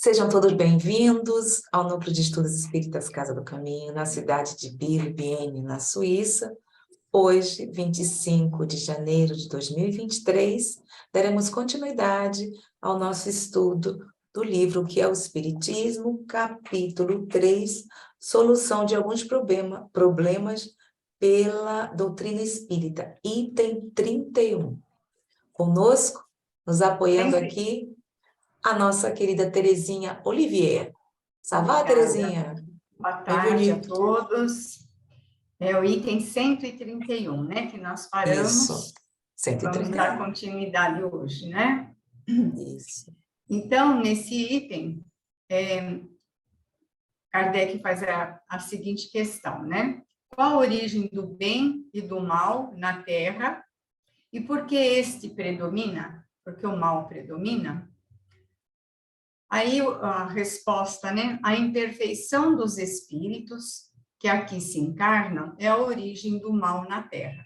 Sejam todos bem-vindos ao Núcleo de Estudos Espíritas Casa do Caminho, na cidade de Birbiene, na Suíça. Hoje, 25 de janeiro de 2023, daremos continuidade ao nosso estudo do livro que é o Espiritismo, capítulo 3, Solução de alguns problemas pela doutrina espírita, item 31. Conosco, nos apoiando aqui, a nossa querida Terezinha Olivier. Ça va, Terezinha? Boa tarde a todos. É o item 131, né, que nós paramos. Isso, 131. Vamos dar continuidade hoje, né? Isso. Então, nesse item, Kardec faz a seguinte questão, né? Qual a origem do bem e do mal na Terra e por que este predomina? Porque o mal predomina? Aí a resposta, né? A imperfeição dos espíritos que aqui se encarnam é a origem do mal na Terra.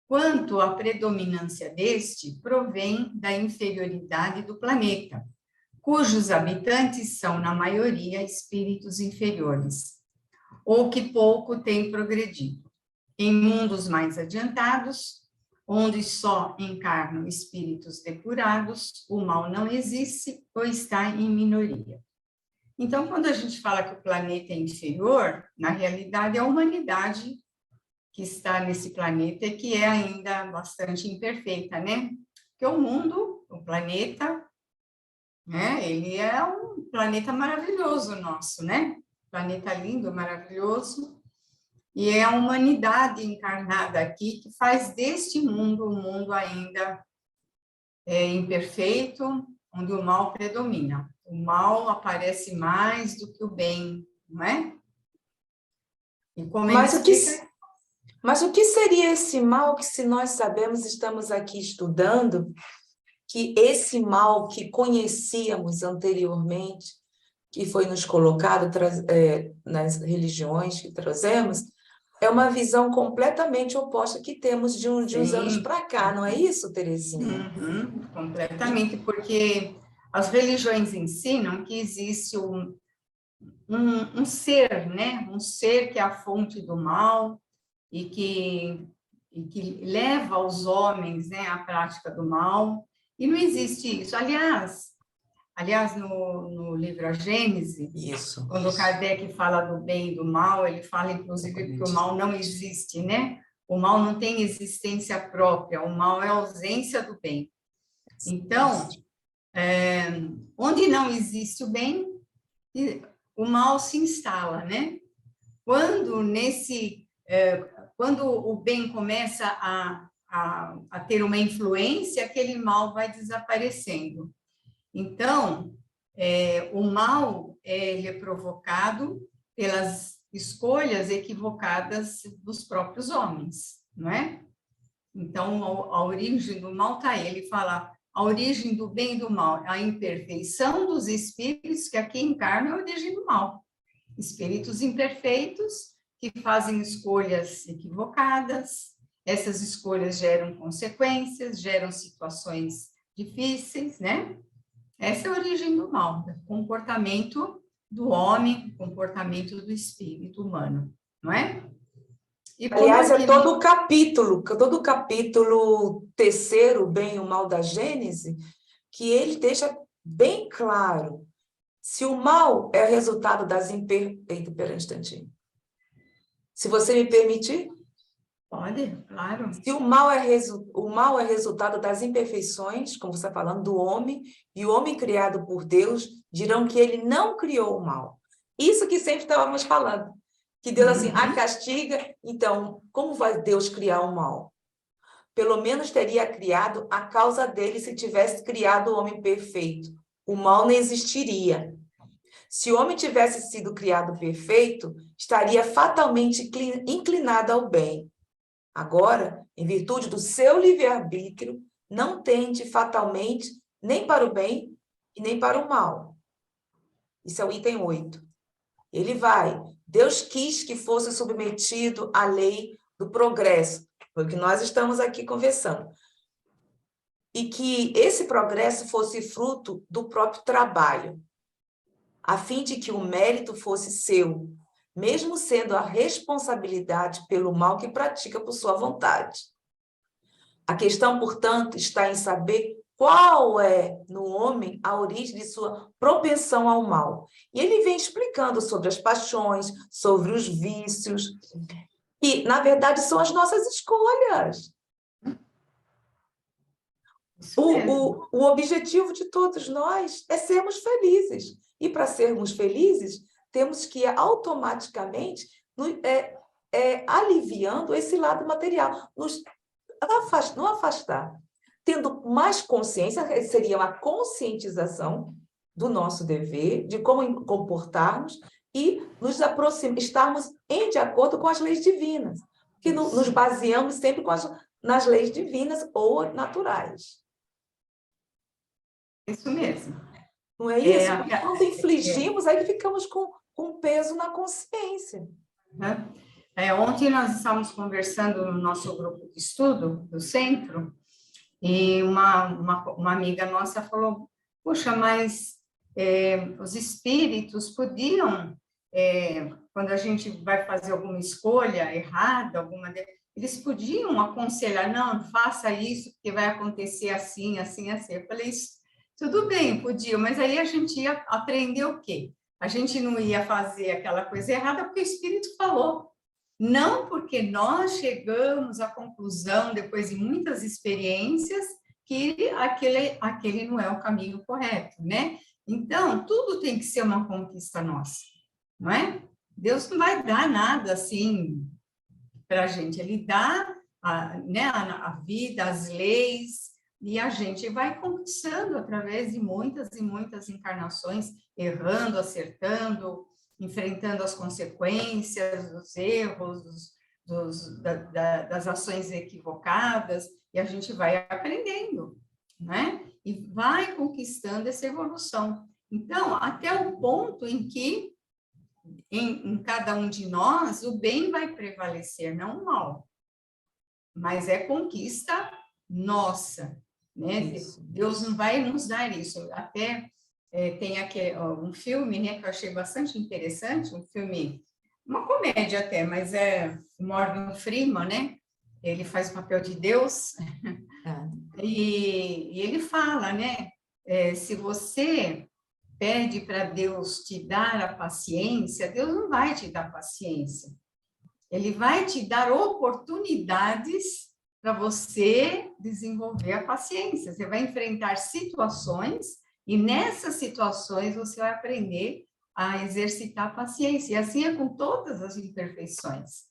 Quanto à predominância deste, provém da inferioridade do planeta, cujos habitantes são, na maioria, espíritos inferiores, ou que pouco têm progredido. Em mundos mais adiantados, onde só encarnam espíritos depurados, o mal não existe ou está em minoria. Então, quando a gente fala que o planeta é inferior, na realidade é a humanidade que está nesse planeta e que é ainda bastante imperfeita, né? Porque o mundo, o planeta, né? Ele é um planeta maravilhoso nosso, né? Planeta lindo, maravilhoso. E é a humanidade encarnada aqui que faz deste mundo um mundo ainda imperfeito, onde o mal predomina. O mal aparece mais do que o bem, não é? E como Mas o que seria esse mal que, se nós sabemos, estamos aqui estudando, que esse mal que conhecíamos anteriormente, que foi nos colocado nas religiões que trazemos, é uma visão completamente oposta que temos de uns anos para cá, não é isso, Terezinha? Completamente, porque as religiões ensinam que existe um ser, né? Um ser que é a fonte do mal e que leva os homens, né, à prática do mal, e não existe isso. Aliás, no livro A Gênese, quando Kardec fala do bem e do mal, ele fala, inclusive, que o mal não existe, né? O mal não tem existência própria, o mal é a ausência do bem. Então, onde não existe o bem, o mal se instala, né? Quando o bem começa a ter uma influência, aquele mal vai desaparecendo. Então, o mal ele é provocado pelas escolhas equivocadas dos próprios homens, não é? Então, a origem do mal está aí. Ele fala, a origem do bem e do mal, a imperfeição dos espíritos que aqui encarnam é a origem do mal. Espíritos imperfeitos que fazem escolhas equivocadas, essas escolhas geram consequências, geram situações difíceis, né? Essa é a origem do mal, o comportamento do homem, o comportamento do espírito humano, não é? Aliás, é todo o capítulo terceiro, o bem e o mal da Gênese, que ele deixa bem claro se o mal é resultado das imperfeições. Espera um instantinho. Se você me permitir? Pode, claro. Se o mal é resultado das imperfeições, como você está falando, do homem, e o homem criado por Deus, dirão que ele não criou o mal. Isso que sempre estávamos falando. Que Deus, assim, a castiga. Então, como vai Deus criar o mal? Pelo menos teria criado a causa dele se tivesse criado o homem perfeito. O mal não existiria. Se o homem tivesse sido criado perfeito, estaria fatalmente inclinado ao bem. Agora, em virtude do seu livre-arbítrio, não tende fatalmente nem para o bem e nem para o mal. Isso é o item 8. Ele vai. Deus quis que fosse submetido à lei do progresso, foi o que nós estamos aqui conversando. E que esse progresso fosse fruto do próprio trabalho. a fim de que o mérito fosse seu, mesmo sendo a responsabilidade pelo mal que pratica por sua vontade. A questão, portanto, está em saber qual é, no homem, a origem de sua propensão ao mal. E ele vem explicando sobre as paixões, sobre os vícios, que, na verdade, são as nossas escolhas. O objetivo de todos nós é sermos felizes. E para sermos felizes, temos que ir automaticamente aliviando esse lado material, nos afastar. Tendo mais consciência, seria uma conscientização do nosso dever, de como comportarmos e nos estarmos de acordo com as leis divinas, que nos baseamos sempre nas leis divinas ou naturais. Isso mesmo. Não é isso? Quando infligimos, aí ficamos com peso na consciência. Ontem nós estávamos conversando no nosso grupo de estudo do centro, e uma amiga nossa falou, poxa, mas os espíritos podiam, quando a gente vai fazer alguma escolha errada, eles podiam aconselhar, não, faça isso, porque vai acontecer assim, assim, assim. Eu falei, tudo bem, podia, mas aí a gente ia aprender o quê? A gente não ia fazer aquela coisa errada porque o Espírito falou. Não porque nós chegamos à conclusão, depois de muitas experiências, que aquele não é o caminho correto, né? Então, tudo tem que ser uma conquista nossa, não é? Deus não vai dar nada assim para a gente, Ele dá a vida, as leis, e a gente vai conquistando através de muitas e muitas encarnações, errando, acertando, enfrentando as consequências dos erros, das ações equivocadas, e a gente vai aprendendo, né? E vai conquistando essa evolução. Então, até o ponto em que, em cada um de nós, o bem vai prevalecer, não o mal. Mas é conquista nossa, né? Isso. Deus não vai nos dar isso. Até tem aqui um filme, né, que eu achei bastante interessante, um filme, uma comédia até, mas é o Morgan Freeman, né? Ele faz o papel de Deus, e ele fala, né? Se você pede para Deus te dar a paciência, Deus não vai te dar paciência. Ele vai te dar oportunidades para você desenvolver a paciência. Você vai enfrentar situações e nessas situações você vai aprender a exercitar a paciência. E assim é com todas as imperfeições,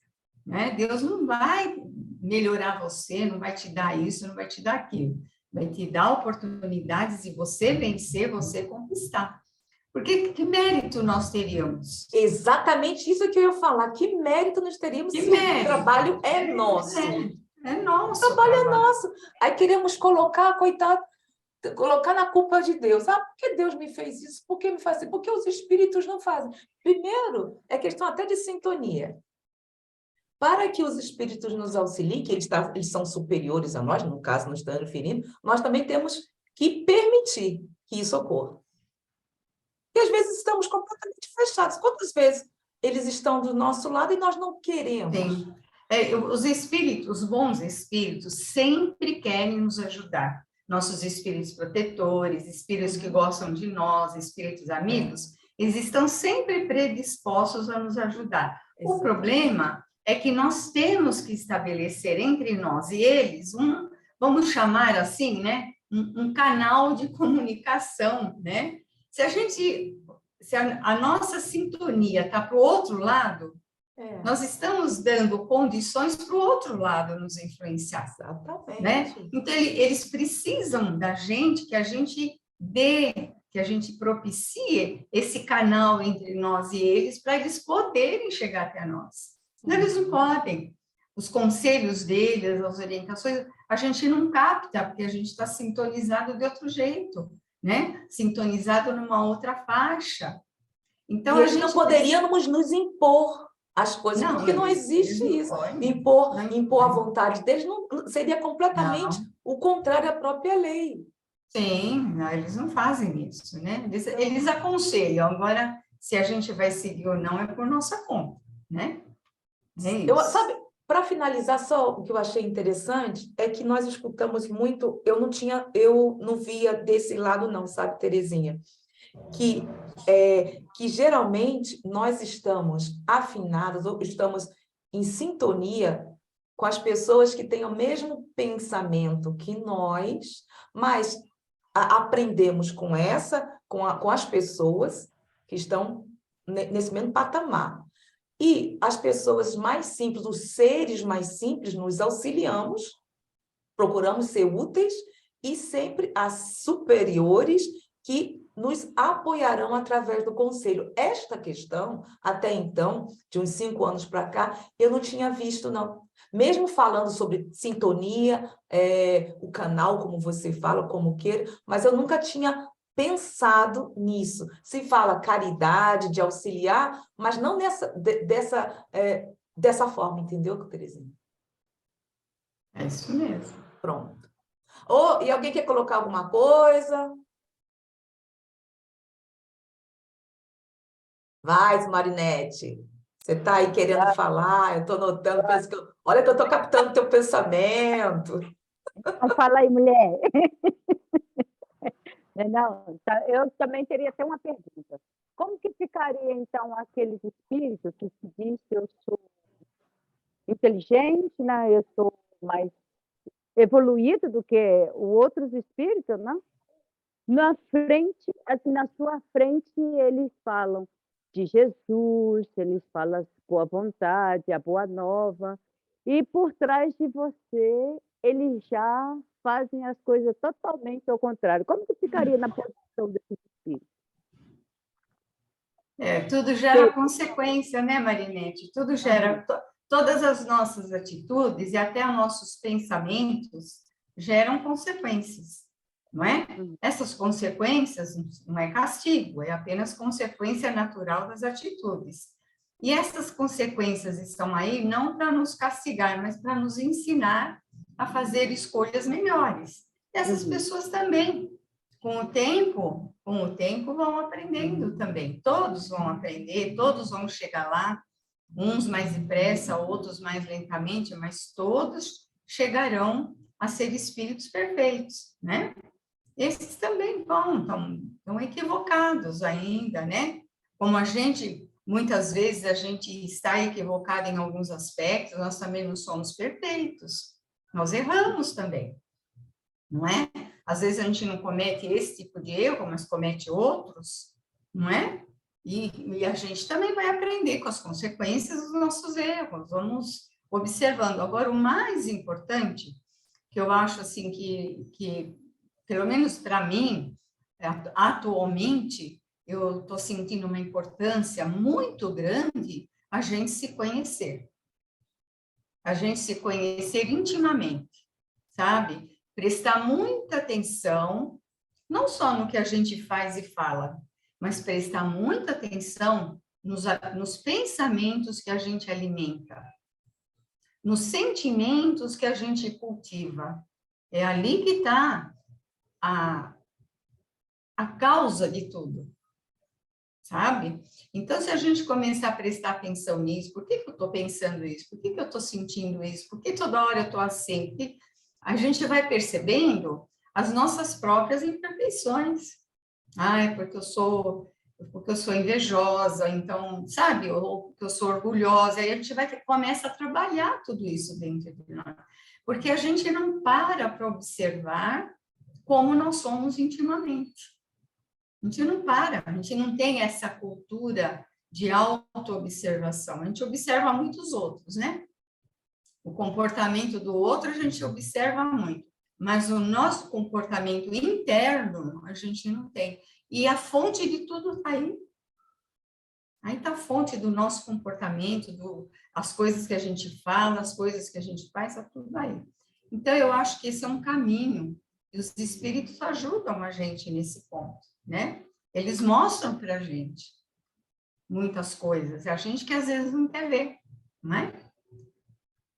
né? Deus não vai melhorar você, não vai te dar isso, não vai te dar aquilo. Vai te dar oportunidades de você vencer, você conquistar. Porque que mérito nós teríamos? Exatamente isso que eu ia falar. Que mérito nós teríamos se o trabalho é nosso? É nosso. O trabalho é nosso. Aí queremos colocar, coitado, colocar na culpa de Deus. Ah, por que Deus me fez isso? Por que me faz isso? Por que os espíritos não fazem? Primeiro, é questão até de sintonia. Para que os espíritos nos auxiliem, que eles são superiores a nós, no caso, nos estamos referindo, nós também temos que permitir que isso ocorra. E às vezes estamos completamente fechados. Quantas vezes eles estão do nosso lado e nós não queremos? Sim. Os espíritos, os bons espíritos, sempre querem nos ajudar. Nossos espíritos protetores, espíritos que gostam de nós, espíritos amigos, eles estão sempre predispostos a nos ajudar. O problema é que nós temos que estabelecer entre nós e eles vamos chamar assim, né, um canal de comunicação, né? Se a nossa sintonia está para o outro lado, nós estamos dando condições para o outro lado nos influenciar. Exatamente. Né? Então, eles precisam da gente, que a gente dê, que a gente propicie esse canal entre nós e eles, para eles poderem chegar até nós. Não, eles não podem. Os conselhos deles, as orientações, a gente não capta, porque a gente está sintonizado de outro jeito, né? Sintonizado numa outra faixa. Então, e a gente não poderíamos nos impor as coisas, porque não existe isso. Impor a vontade deles não, seria completamente o contrário à própria lei. Sim, não, eles não fazem isso, né? Eles aconselham, agora, se a gente vai seguir ou não, é por nossa conta, né? É isso. Sabe, para finalizar, só o que eu achei interessante é que nós escutamos muito, eu não via desse lado não, sabe, Terezinha? Que geralmente nós estamos afinados ou estamos em sintonia com as pessoas que têm o mesmo pensamento que nós, mas aprendemos com as pessoas que estão nesse mesmo patamar. E as pessoas mais simples, os seres mais simples, nos auxiliamos, procuramos ser úteis e sempre as superiores que nos apoiarão através do conselho. Esta questão, até então, de uns 5 anos para cá, eu não tinha visto, não. Mesmo falando sobre sintonia, o canal, como você fala, como queira, mas eu nunca tinha pensado nisso. Se fala caridade, de auxiliar, mas não dessa forma, entendeu, Terezinha? É isso mesmo. Pronto. E alguém quer colocar alguma coisa? Vai, Marinete. Você está aí querendo falar, eu estou notando, penso que olha que eu estou captando teu pensamento. Então, fala aí, mulher. Não, eu também teria até uma pergunta. Como que ficaria, então, aqueles espíritos que se diz que eu sou inteligente, né? Eu sou mais evoluído do que os outros espíritos, né? Na frente, assim, na sua frente, eles falam de Jesus, eles falam a boa vontade, a boa nova, e por trás de você, eles já fazem as coisas totalmente ao contrário. Como que ficaria na posição desse espírito? Tudo gera consequência, né, Marinete? Tudo gera, todas as nossas atitudes e até os nossos pensamentos geram consequências, não é? Essas consequências não é castigo, é apenas consequência natural das atitudes. E essas consequências estão aí não para nos castigar, mas para nos ensinar a fazer escolhas melhores. E essas pessoas também, com o tempo vão aprendendo também. Todos vão aprender, todos vão chegar lá, uns mais depressa, outros mais lentamente, mas todos chegarão a ser espíritos perfeitos, né? Esses também estão equivocados ainda, né? Como muitas vezes a gente está equivocado em alguns aspectos, nós também não somos perfeitos. Nós erramos também, não é? Às vezes a gente não comete esse tipo de erro, mas comete outros, não é? E a gente também vai aprender com as consequências dos nossos erros, vamos observando. Agora, o mais importante, que eu acho assim que pelo menos para mim, atualmente, eu estou sentindo uma importância muito grande a gente se conhecer. A gente se conhecer intimamente, sabe? Prestar muita atenção, não só no que a gente faz e fala, mas prestar muita atenção nos pensamentos que a gente alimenta, nos sentimentos que a gente cultiva. É ali que está a causa de tudo, sabe? Então, se a gente começar a prestar atenção nisso, por que eu estou pensando isso? Por que eu estou sentindo isso? Por que toda hora eu estou assim? Porque a gente vai percebendo as nossas próprias imperfeições. É porque eu sou invejosa, então, sabe? Ou porque eu sou orgulhosa. Aí a gente começa a trabalhar tudo isso dentro de nós. Porque a gente não para observar como nós somos intimamente. A gente não para, a gente não tem essa cultura de auto-observação. A gente observa muitos outros, né? O comportamento do outro a gente observa muito, mas o nosso comportamento interno a gente não tem. E a fonte de tudo está aí. Aí está a fonte do nosso comportamento, as coisas que a gente fala, as coisas que a gente faz, está tudo aí. Então, eu acho que esse é um caminho, e os espíritos ajudam a gente nesse ponto, né? Eles mostram para a gente muitas coisas, e a gente que às vezes não quer ver, não é?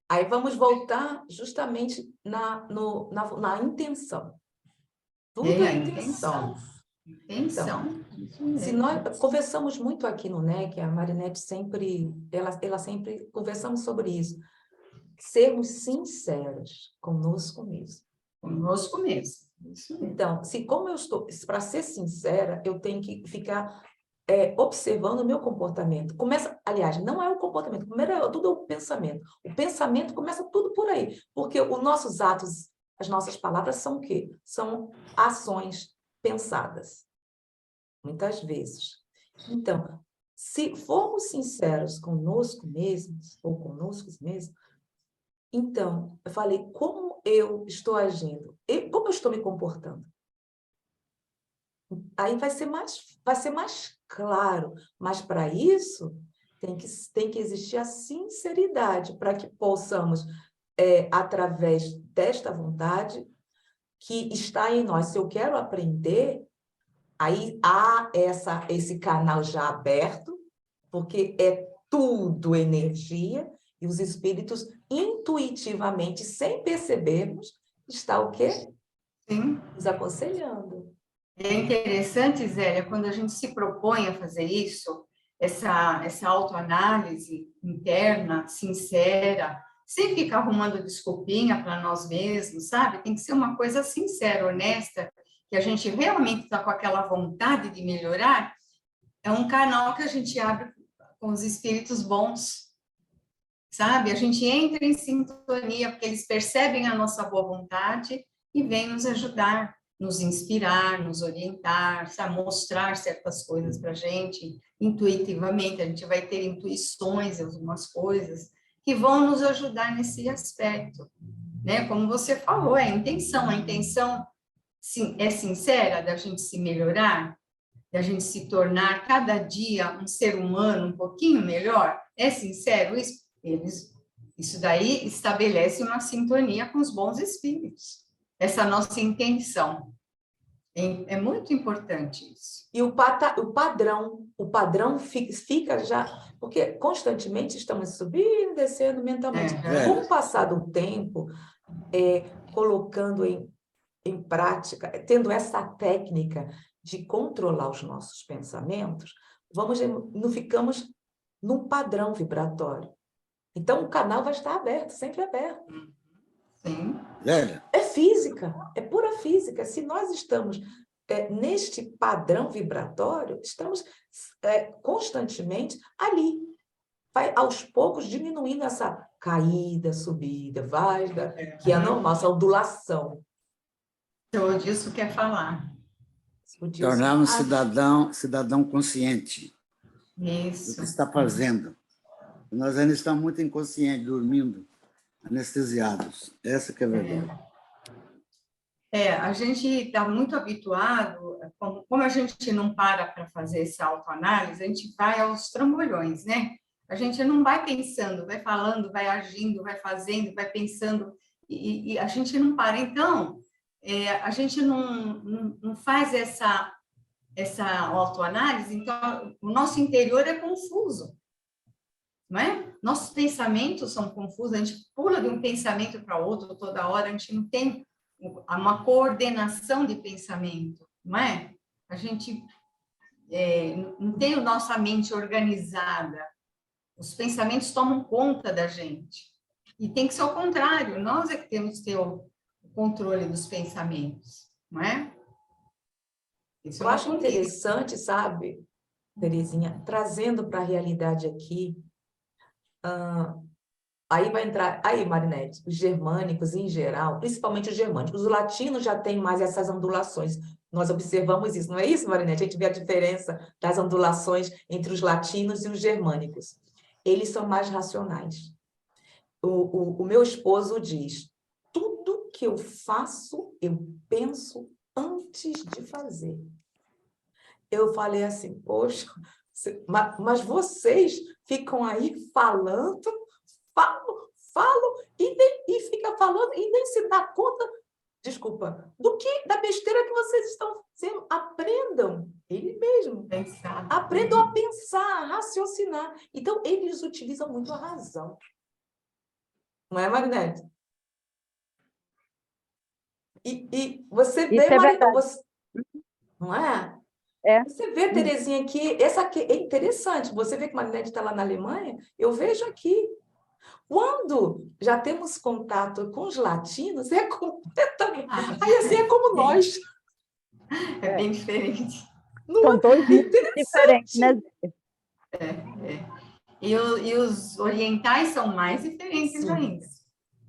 Aí vamos voltar justamente na intenção. Tudo É é a intenção. Intenção. Isso mesmo. Se nós conversamos muito aqui no NEC, a Marinete sempre, ela sempre conversamos sobre isso. Sermos sinceros conosco mesmo. Conosco mesmo. Isso mesmo. Então, como eu estou, para ser sincera, eu tenho que ficar observando o meu comportamento. Começa, aliás, não é o comportamento, primeiro tudo é o pensamento. O pensamento começa tudo por aí, porque os nossos atos, as nossas palavras são o quê? São ações pensadas, muitas vezes. Então, se formos sinceros conosco mesmos, ou conosco mesmos, então, eu falei, como eu estou agindo? Como eu estou me comportando? Aí vai ser mais claro, mas para isso tem que existir a sinceridade para que possamos, através desta vontade que está em nós, se eu quero aprender, aí há esse canal já aberto, porque é tudo energia, e os espíritos intuitivamente, sem percebermos, está o quê? Sim. Nos aconselhando. É interessante, Zélia, quando a gente se propõe a fazer isso, essa autoanálise interna, sincera, sem ficar arrumando desculpinha para nós mesmos, sabe? Tem que ser uma coisa sincera, honesta, que a gente realmente está com aquela vontade de melhorar. É um canal que a gente abre com os espíritos bons, sabe? A gente entra em sintonia, porque eles percebem a nossa boa vontade e vêm nos ajudar, nos inspirar, nos orientar, sabe? Mostrar certas coisas para a gente, intuitivamente. A gente vai ter intuições, algumas coisas, que vão nos ajudar nesse aspecto, né? Como você falou, é a intenção. A intenção é sincera da gente se melhorar, da gente se tornar cada dia um ser humano um pouquinho melhor. É sincero isso? Isso daí estabelece uma sintonia com os bons espíritos. Essa nossa intenção. É muito importante isso. E o padrão fica já, porque constantemente estamos subindo, descendo mentalmente. Com o passar do tempo, colocando em prática, tendo essa técnica de controlar os nossos pensamentos, não ficamos num padrão vibratório. Então, o canal vai estar aberto, sempre aberto. Sim. É física, é pura física. Se nós estamos neste padrão vibratório, estamos constantemente ali. Vai, aos poucos, diminuindo essa caída, subida, que é normal, essa ondulação. O Odilson quer falar. Tornar um cidadão consciente do que Isso. está fazendo. Nós ainda estamos muito inconscientes, dormindo, anestesiados. Essa que é a verdade. A gente está muito habituado, como a gente não para fazer essa autoanálise, a gente vai aos trambolhões, né? A gente não vai pensando, vai falando, vai agindo, vai fazendo, vai pensando, e a gente não para. Então, a gente não faz essa autoanálise, então o nosso interior é confuso, não é? Nossos pensamentos são confusos, a gente pula de um pensamento para outro toda hora, a gente não tem uma coordenação de pensamento, não é? A gente não tem a nossa mente organizada, os pensamentos tomam conta da gente, e tem que ser o contrário, nós é que temos que ter o controle dos pensamentos, não é? Isso Eu acho interessante, sabe, Terezinha, trazendo para a realidade aqui, aí vai entrar, aí, Marinete, os germânicos em geral, principalmente os germânicos, os latinos já têm mais essas ondulações, nós observamos isso, não é isso, Marinete? A gente vê a diferença das ondulações entre os latinos e os germânicos. Eles são mais racionais. O meu esposo diz, tudo que eu faço, eu penso antes de fazer. Eu falei assim, poxa, mas vocês ficam aí falam, e fica falando e nem se dá conta, desculpa, da besteira que vocês estão fazendo. Aprendam, ele mesmo. Aprendam a pensar, a raciocinar. Então, eles utilizam muito a razão. Não é, Marinete? E você Isso vê, é Maria, verdade. não é? É. Você vê, Terezinha, que essa aqui é interessante. Você vê que a Marinete está lá na Alemanha, eu vejo aqui. Quando já temos contato com os latinos, é completamente. Aí assim é como nós. É bem diferente. Não São dois é mundos diferentes, né? interessante? E os orientais são mais diferentes Sim, ainda,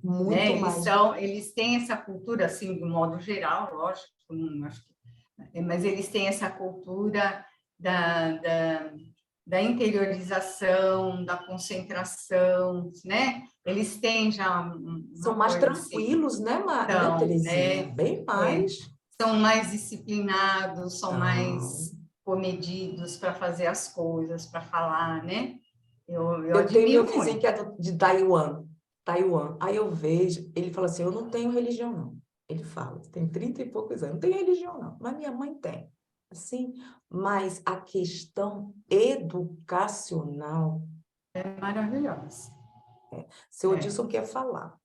muito né? mais. Eles têm essa cultura, assim, do modo geral, lógico, acho mas eles têm essa cultura da interiorização, da concentração, né? Eles têm já São uma mais coisa assim, tranquilos, né, né, então, Terezinha? né? Bem mais. São mais disciplinados, são São. mais comedidos para fazer as coisas, para falar, né? Eu Eu tenho meu admiro vizinho muito. que é de Taiwan. Taiwan. Aí eu vejo, ele fala assim, eu não tenho religião, não. Ele fala, tem 30 e poucos anos, não tenho religião, não. Mas minha mãe tem. Assim, mas a questão educacional, É maravilhoso. seu É. Odilson quer falar.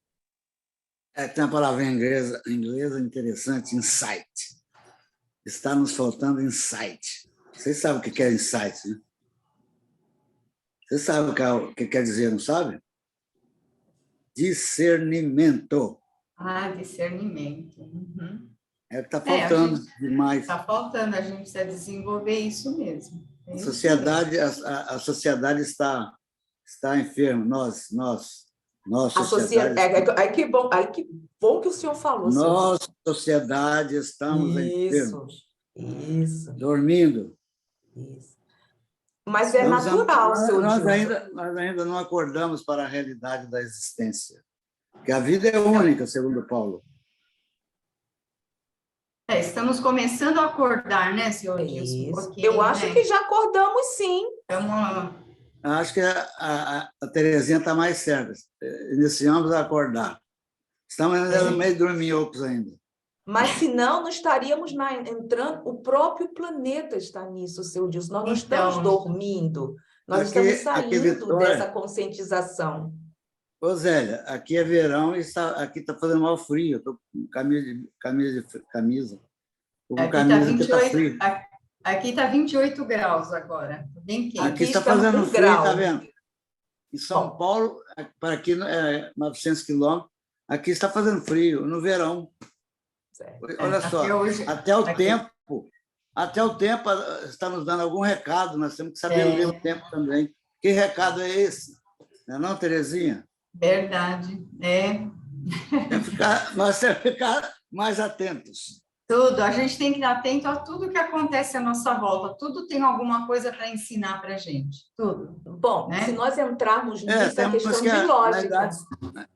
Tem uma palavra inglesa interessante, insight. Está nos faltando insight. Vocês sabem o que é insight, né? Você sabe o que quer dizer, não sabe? Discernimento. Discernimento. Uhum. É o que está A faltando gente demais. está faltando, a gente precisa desenvolver isso mesmo. A sociedade está enferma. Nós, A sociedade, sociedade, aí que bom que o senhor falou, seu nós, Odilson. sociedade, estamos Isso, enfermos, isso, dormindo. isso. Mas é natural, seu Odilson. Nós ainda não acordamos para a realidade da existência. Porque a vida é única, segundo Paulo. Estamos começando a acordar, né, senhor Dilson? Um Isso. pouquinho, Eu acho né? que já acordamos, sim. Acho que a Terezinha está mais certa. Iniciamos a acordar. Estamos ainda meio dorminhocos ainda. Mas senão não estaríamos entrando, o próprio planeta está nisso, seu Dilson. Nós não estamos dormindo, nós estamos saindo dessa conscientização. Ô, Zélia, aqui é verão e aqui está fazendo mal frio. Estou com camisa. Estou com camisa que está frio. Aqui está 28 graus agora, bem quente. Aqui está fazendo frio, está vendo? Em São Paulo, para aqui é 900 quilômetros, aqui está fazendo frio, no verão. Olha só, até o tempo está nos dando algum recado, nós temos que saber ler o tempo também. Que recado é esse? Não é não, Terezinha? Verdade, Nós temos que ficar mais atentos. Tudo, a gente tem que estar atento a tudo que acontece à nossa volta, tudo tem alguma coisa para ensinar para a gente, tudo. Bom, né? Se nós entrarmos nisso, é questão de lógica.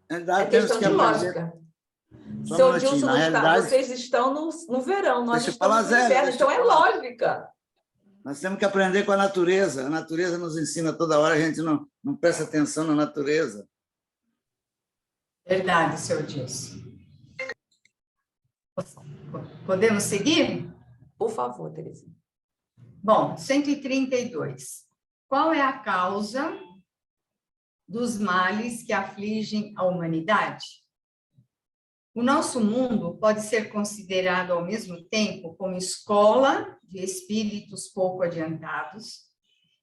É questão de lógica. Seu Dilson, vocês estão no verão, nós estamos no inverno, então é lógica. Nós temos que aprender com a natureza nos ensina toda hora, a gente não presta atenção na natureza. Verdade, seu Dilson. Podemos seguir? Por favor, Terezinha. Bom, 132. Qual é a causa dos males que afligem a humanidade? O nosso mundo pode ser considerado ao mesmo tempo como escola de espíritos pouco adiantados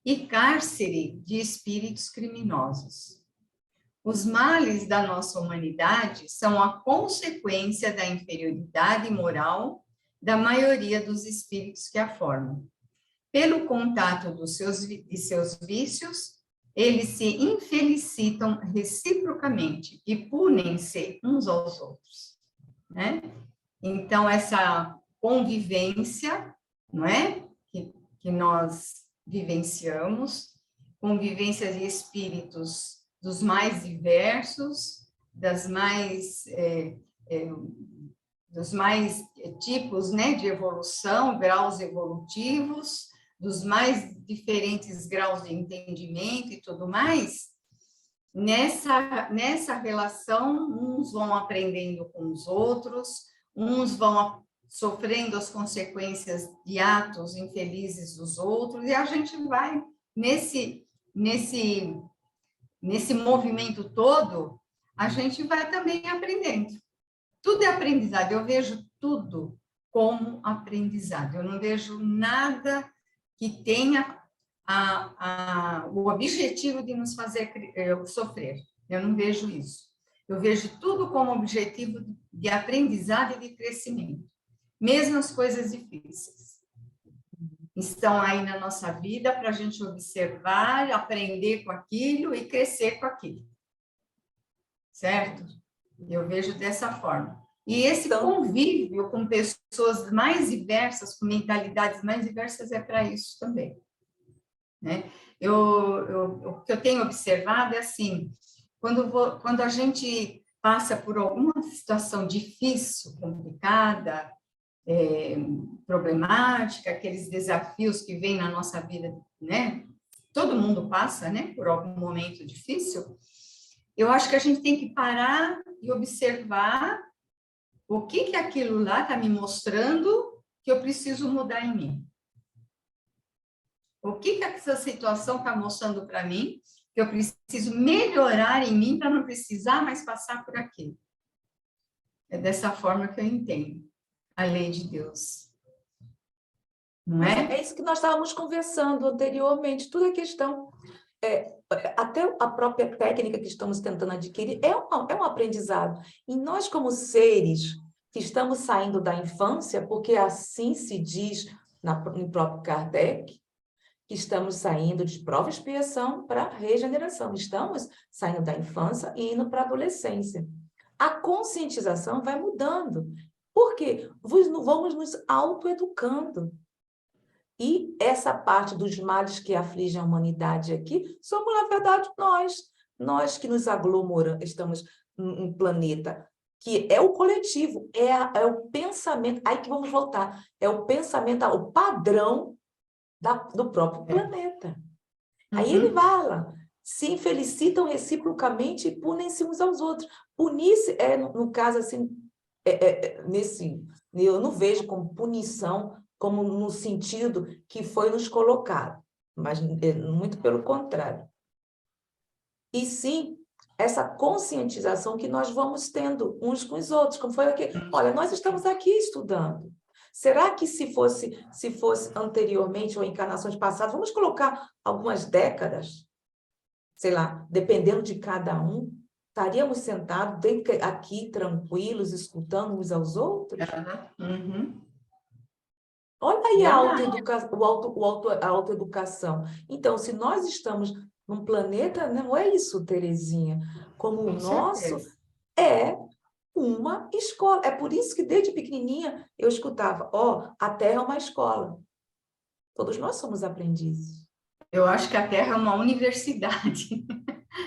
e cárcere de espíritos criminosos. Os males da nossa humanidade são a consequência da inferioridade moral da maioria dos espíritos que a formam. Pelo contato de seus vícios, eles se infelicitam reciprocamente e punem-se uns aos outros, né? Então, essa convivência, não é? Que nós vivenciamos, convivência de espíritos dos mais diversos, dos mais tipos, né, de evolução, graus evolutivos, dos mais diferentes graus de entendimento e tudo mais, nessa relação, uns vão aprendendo com os outros, uns vão sofrendo as consequências de atos infelizes dos outros, e a gente vai nesse movimento todo, a gente vai também aprendendo, tudo é aprendizado. Eu vejo tudo como aprendizado. Eu não vejo nada que tenha o objetivo de nos fazer sofrer. Eu não vejo isso. Eu vejo tudo como objetivo de aprendizado e de crescimento. Mesmo as coisas difíceis estão aí na nossa vida para a gente observar, aprender com aquilo e crescer com aquilo. Certo? Eu vejo dessa forma. E esse convívio com pessoas mais diversas, com mentalidades mais diversas, é para isso também. Né? O que eu tenho observado é assim, quando a gente passa por alguma situação difícil, complicada, problemática, aqueles desafios que vêm na nossa vida, né? Todo mundo passa, né? Por algum momento difícil. Eu acho que a gente tem que parar e observar o que aquilo lá está me mostrando que eu preciso mudar em mim. O que essa situação está mostrando para mim que eu preciso melhorar em mim para não precisar mais passar por aquilo. É dessa forma que eu entendo a lei de Deus. Não é? É isso que nós estávamos conversando anteriormente, toda a questão, até a própria técnica que estamos tentando adquirir é um aprendizado. E nós, como seres que estamos saindo da infância, porque assim se diz no próprio Kardec, que estamos saindo de prova e expiação para regeneração. Estamos saindo da infância e indo para a adolescência. A conscientização vai mudando. Por quê? Vamos nos autoeducando. E essa parte dos males que afligem a humanidade aqui, somos, na verdade, nós que nos aglomeramos, estamos num planeta que é o coletivo, é o pensamento, aí que vamos voltar, é o pensamento, o padrão do próprio planeta. Aí ele fala, se felicitam reciprocamente e punem-se uns aos outros. Punir-se, no caso, assim, eu não vejo como punição, como no sentido que foi nos colocado, mas muito pelo contrário. E sim, essa conscientização que nós vamos tendo uns com os outros, como foi aqui. Olha, nós estamos aqui estudando. Será que se fosse anteriormente ou encarnações passadas, vamos colocar algumas décadas, sei lá, dependendo de cada um, estaríamos sentados aqui tranquilos, escutando uns aos outros? Olha aí a autoeducação. Então, se nós estamos num planeta, não é isso, Terezinha, como o nosso, é uma escola. É por isso que desde pequenininha eu escutava, a Terra é uma escola. Todos nós somos aprendizes. Eu acho que a Terra é uma universidade.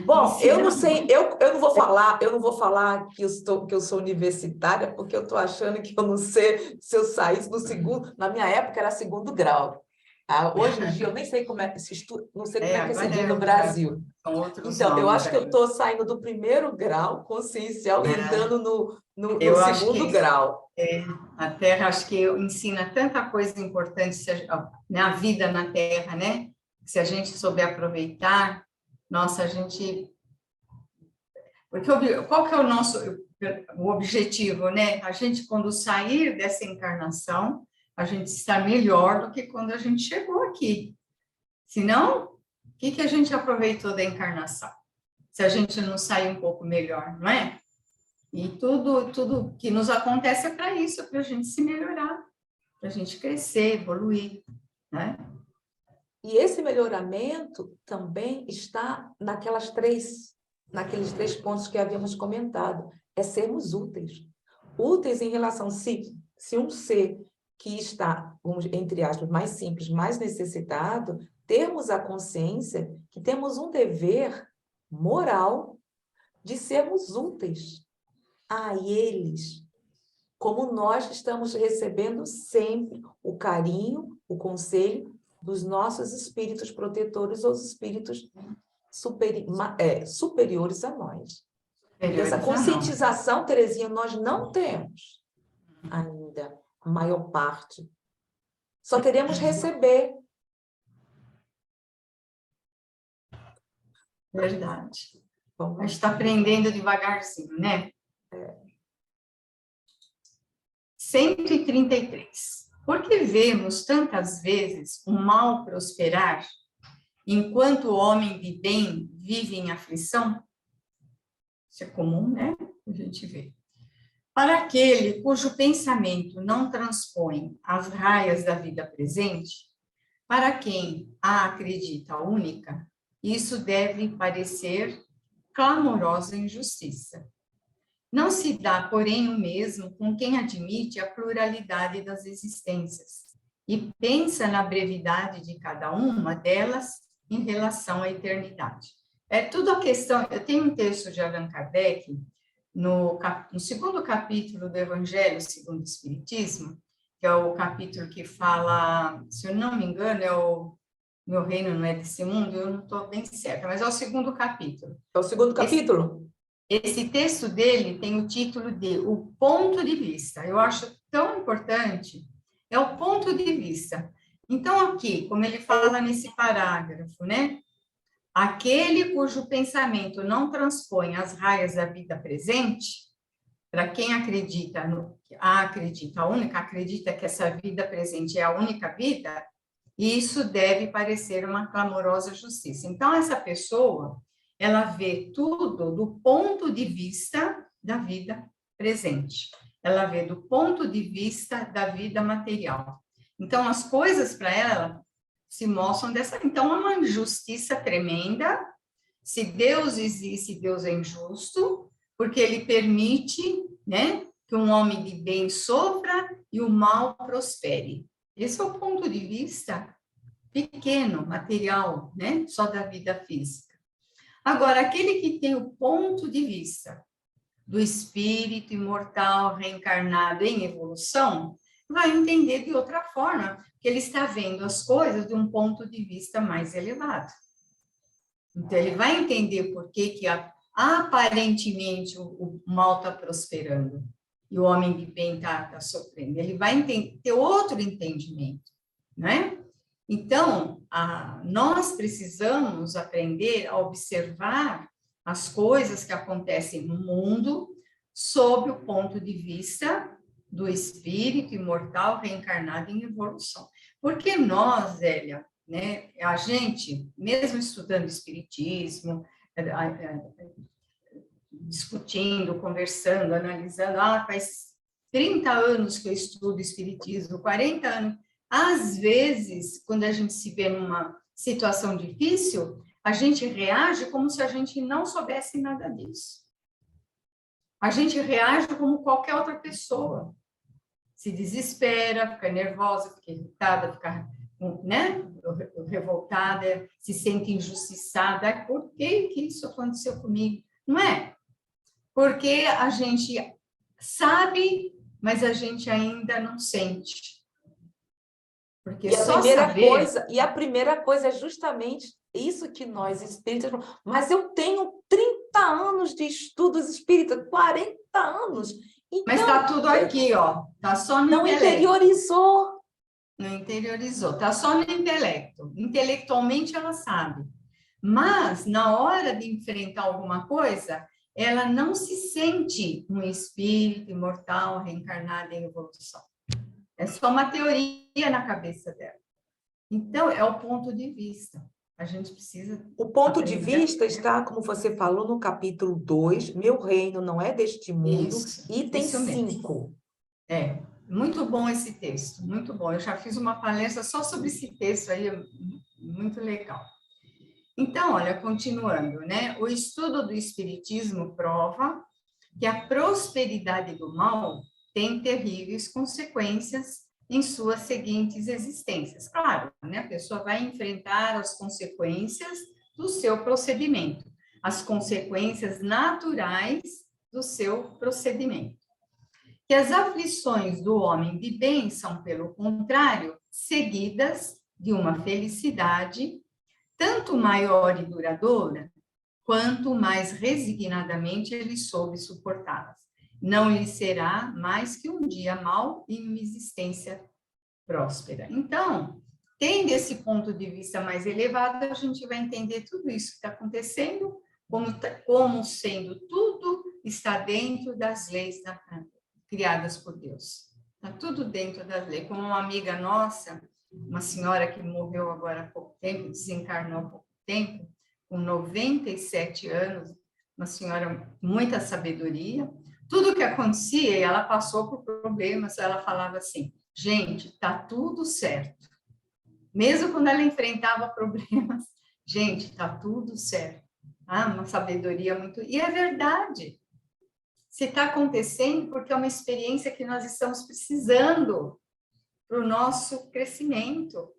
Bom, eu não sei, eu não vou falar que eu sou universitária, porque eu estou achando que eu não sei se eu saísse do segundo, na minha época era segundo grau. Hoje em dia eu nem sei como é que se estuda, não sei como é que se diz no Brasil. Então, eu acho que eu estou saindo do primeiro grau consciencial e entrando no segundo grau. A Terra, acho que ensina tanta coisa importante na vida na Terra, né? Se a gente souber aproveitar, nossa, a gente... Porque qual que é o objetivo, né? A gente, quando sair dessa encarnação, a gente está melhor do que quando a gente chegou aqui. Senão, o que a gente aproveitou da encarnação? Se a gente não sair um pouco melhor, não é? E tudo que nos acontece é para isso, para a gente se melhorar, para a gente crescer, evoluir, né? E esse melhoramento também está naqueles três pontos que havíamos comentado, é sermos úteis. Úteis em relação, se um ser que está, entre aspas, mais simples, mais necessitado, termos a consciência que temos um dever moral de sermos úteis a eles, como nós estamos recebendo sempre o carinho, o conselho dos nossos espíritos protetores ou os espíritos superiores a nós. Essa conscientização, Terezinha, nós não temos ainda, a maior parte. Só queremos receber. Verdade. Bom, a gente está aprendendo devagarzinho, né? 133. Por que vemos tantas vezes o mal prosperar, enquanto o homem de bem vive em aflição? Isso é comum, né? A gente vê. Para aquele cujo pensamento não transpõe as raias da vida presente, para quem a acredita única, isso deve parecer clamorosa injustiça. Não se dá, porém, o mesmo com quem admite a pluralidade das existências e pensa na brevidade de cada uma delas em relação à eternidade. É tudo a questão. Eu tenho um texto de Allan Kardec, no segundo capítulo do Evangelho segundo o Espiritismo, que é o capítulo que fala, se eu não me engano, é o Meu Reino Não É Desse Mundo, eu não estou bem certa, mas é o segundo capítulo. É o segundo capítulo? Esse texto dele tem o título de O Ponto de Vista. Eu acho tão importante, é o ponto de vista. Então, aqui, como ele fala nesse parágrafo, né? Aquele cujo pensamento não transpõe as raias da vida presente, para quem acredita acredita que essa vida presente é a única vida, isso deve parecer uma clamorosa justiça. Então, essa pessoa, ela vê tudo do ponto de vista da vida presente. Ela vê do ponto de vista da vida material. Então, as coisas para ela se mostram dessa... Então, é uma injustiça tremenda. Se Deus existe, Deus é injusto, porque ele permite, né, que um homem de bem sofra e o mal prospere. Esse é o ponto de vista pequeno, material, né, só da vida física. Agora, aquele que tem o ponto de vista do espírito imortal reencarnado em evolução, vai entender de outra forma, que ele está vendo as coisas de um ponto de vista mais elevado. Então, ele vai entender por que aparentemente o mal está prosperando e o homem de bem está sofrendo. Ele vai ter outro entendimento, né? Então, nós precisamos aprender a observar as coisas que acontecem no mundo sob o ponto de vista do espírito imortal reencarnado em evolução. Porque nós, Zélia, né, a gente, mesmo estudando espiritismo, discutindo, conversando, analisando, faz 30 anos que eu estudo espiritismo, 40 anos, às vezes, quando a gente se vê numa situação difícil, a gente reage como se a gente não soubesse nada disso. A gente reage como qualquer outra pessoa. Se desespera, fica nervosa, fica irritada, fica, né, revoltada, se sente injustiçada. Por que isso aconteceu comigo? Não é? Porque a gente sabe, mas a gente ainda não sente. Porque a primeira coisa é justamente isso que nós espíritas... Mas eu tenho 30 anos de estudos espíritas, 40 anos. Então, mas está tudo aqui, ó. Está só no intelecto. Interiorizou. Não interiorizou. Está só no intelecto. Intelectualmente ela sabe. Mas, na hora de enfrentar alguma coisa, ela não se sente um espírito imortal reencarnado em evolução. É só uma teoria na cabeça dela. Então, é o ponto de vista. A gente precisa... O ponto de vista está, como você falou, no capítulo 2, Meu Reino Não É Deste Mundo, item 5. É, muito bom esse texto, muito bom. Eu já fiz uma palestra só sobre esse texto aí, muito legal. Então, olha, continuando, né? O estudo do espiritismo prova que a prosperidade do mal tem terríveis consequências em suas seguintes existências. Claro, né? A pessoa vai enfrentar as consequências do seu procedimento, as consequências naturais do seu procedimento. Que as aflições do homem de bem são, pelo contrário, seguidas de uma felicidade tanto maior e duradoura, quanto mais resignadamente ele soube suportá-las. Não lhe será mais que um dia mau e uma existência próspera. Então, tendo esse ponto de vista mais elevado, a gente vai entender tudo isso que está acontecendo, como sendo tudo está dentro das leis criadas por Deus. Está tudo dentro das leis. Como uma amiga nossa, uma senhora que morreu agora há pouco tempo, desencarnou há pouco tempo, com 97 anos, uma senhora com muita sabedoria. Tudo que acontecia, ela passou por problemas, ela falava assim, gente, está tudo certo. Mesmo quando ela enfrentava problemas, gente, está tudo certo. Ah, uma sabedoria muito... E é verdade. Se está acontecendo, porque é uma experiência que nós estamos precisando para o nosso crescimento,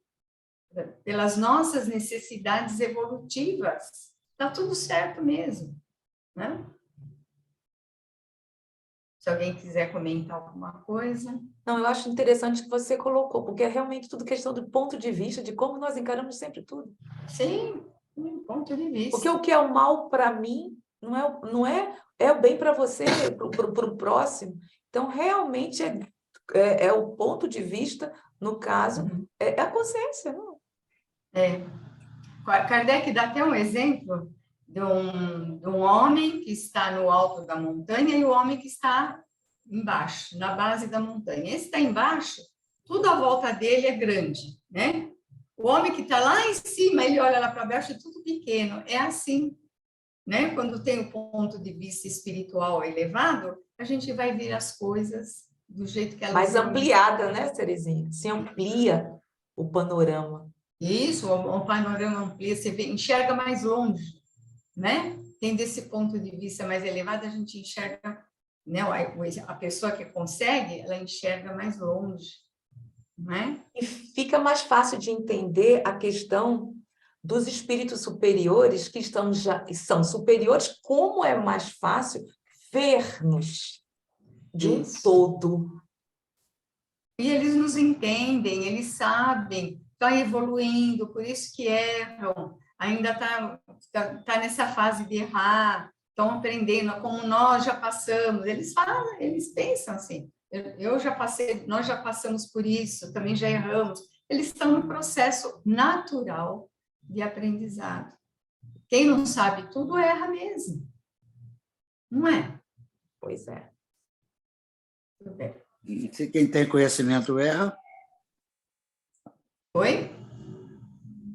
pelas nossas necessidades evolutivas. Está tudo certo mesmo, né? Se alguém quiser comentar alguma coisa. Não, eu acho interessante que você colocou, porque é realmente tudo questão do ponto de vista, de como nós encaramos sempre tudo. Sim, um ponto de vista. Porque o que é o mal para mim é o bem para você, para o próximo. Então, realmente é o ponto de vista, no caso, é a consciência. Não? Kardec dá até um exemplo de um homem que está no alto da montanha e o homem que está embaixo, na base da montanha. Esse está embaixo, tudo à volta dele é grande, né? O homem que está lá em cima, ele olha lá para baixo, é tudo pequeno. É assim, né? Quando tem o ponto de vista espiritual elevado, a gente vai ver as coisas do jeito que elas mais são. Ampliada, né, Terezinha? Se amplia o panorama. Isso, o panorama amplia, você enxerga mais longe, né? Tendo esse ponto de vista mais elevado, a gente enxerga, né? A pessoa que consegue, ela enxerga mais longe, não é? E fica mais fácil de entender a questão dos espíritos superiores que são superiores, como é mais fácil ver-nos de um todo. E eles nos entendem, eles sabem, estão evoluindo, por isso que erram, ainda tá nessa fase de errar, estão aprendendo, como nós já passamos. Eles falam, eles pensam assim, eu já passei, nós já passamos por isso, também já erramos. Eles estão no processo natural de aprendizado. Quem não sabe tudo erra mesmo, não é? Pois é. Tudo bem. Se quem tem conhecimento erra. Oi?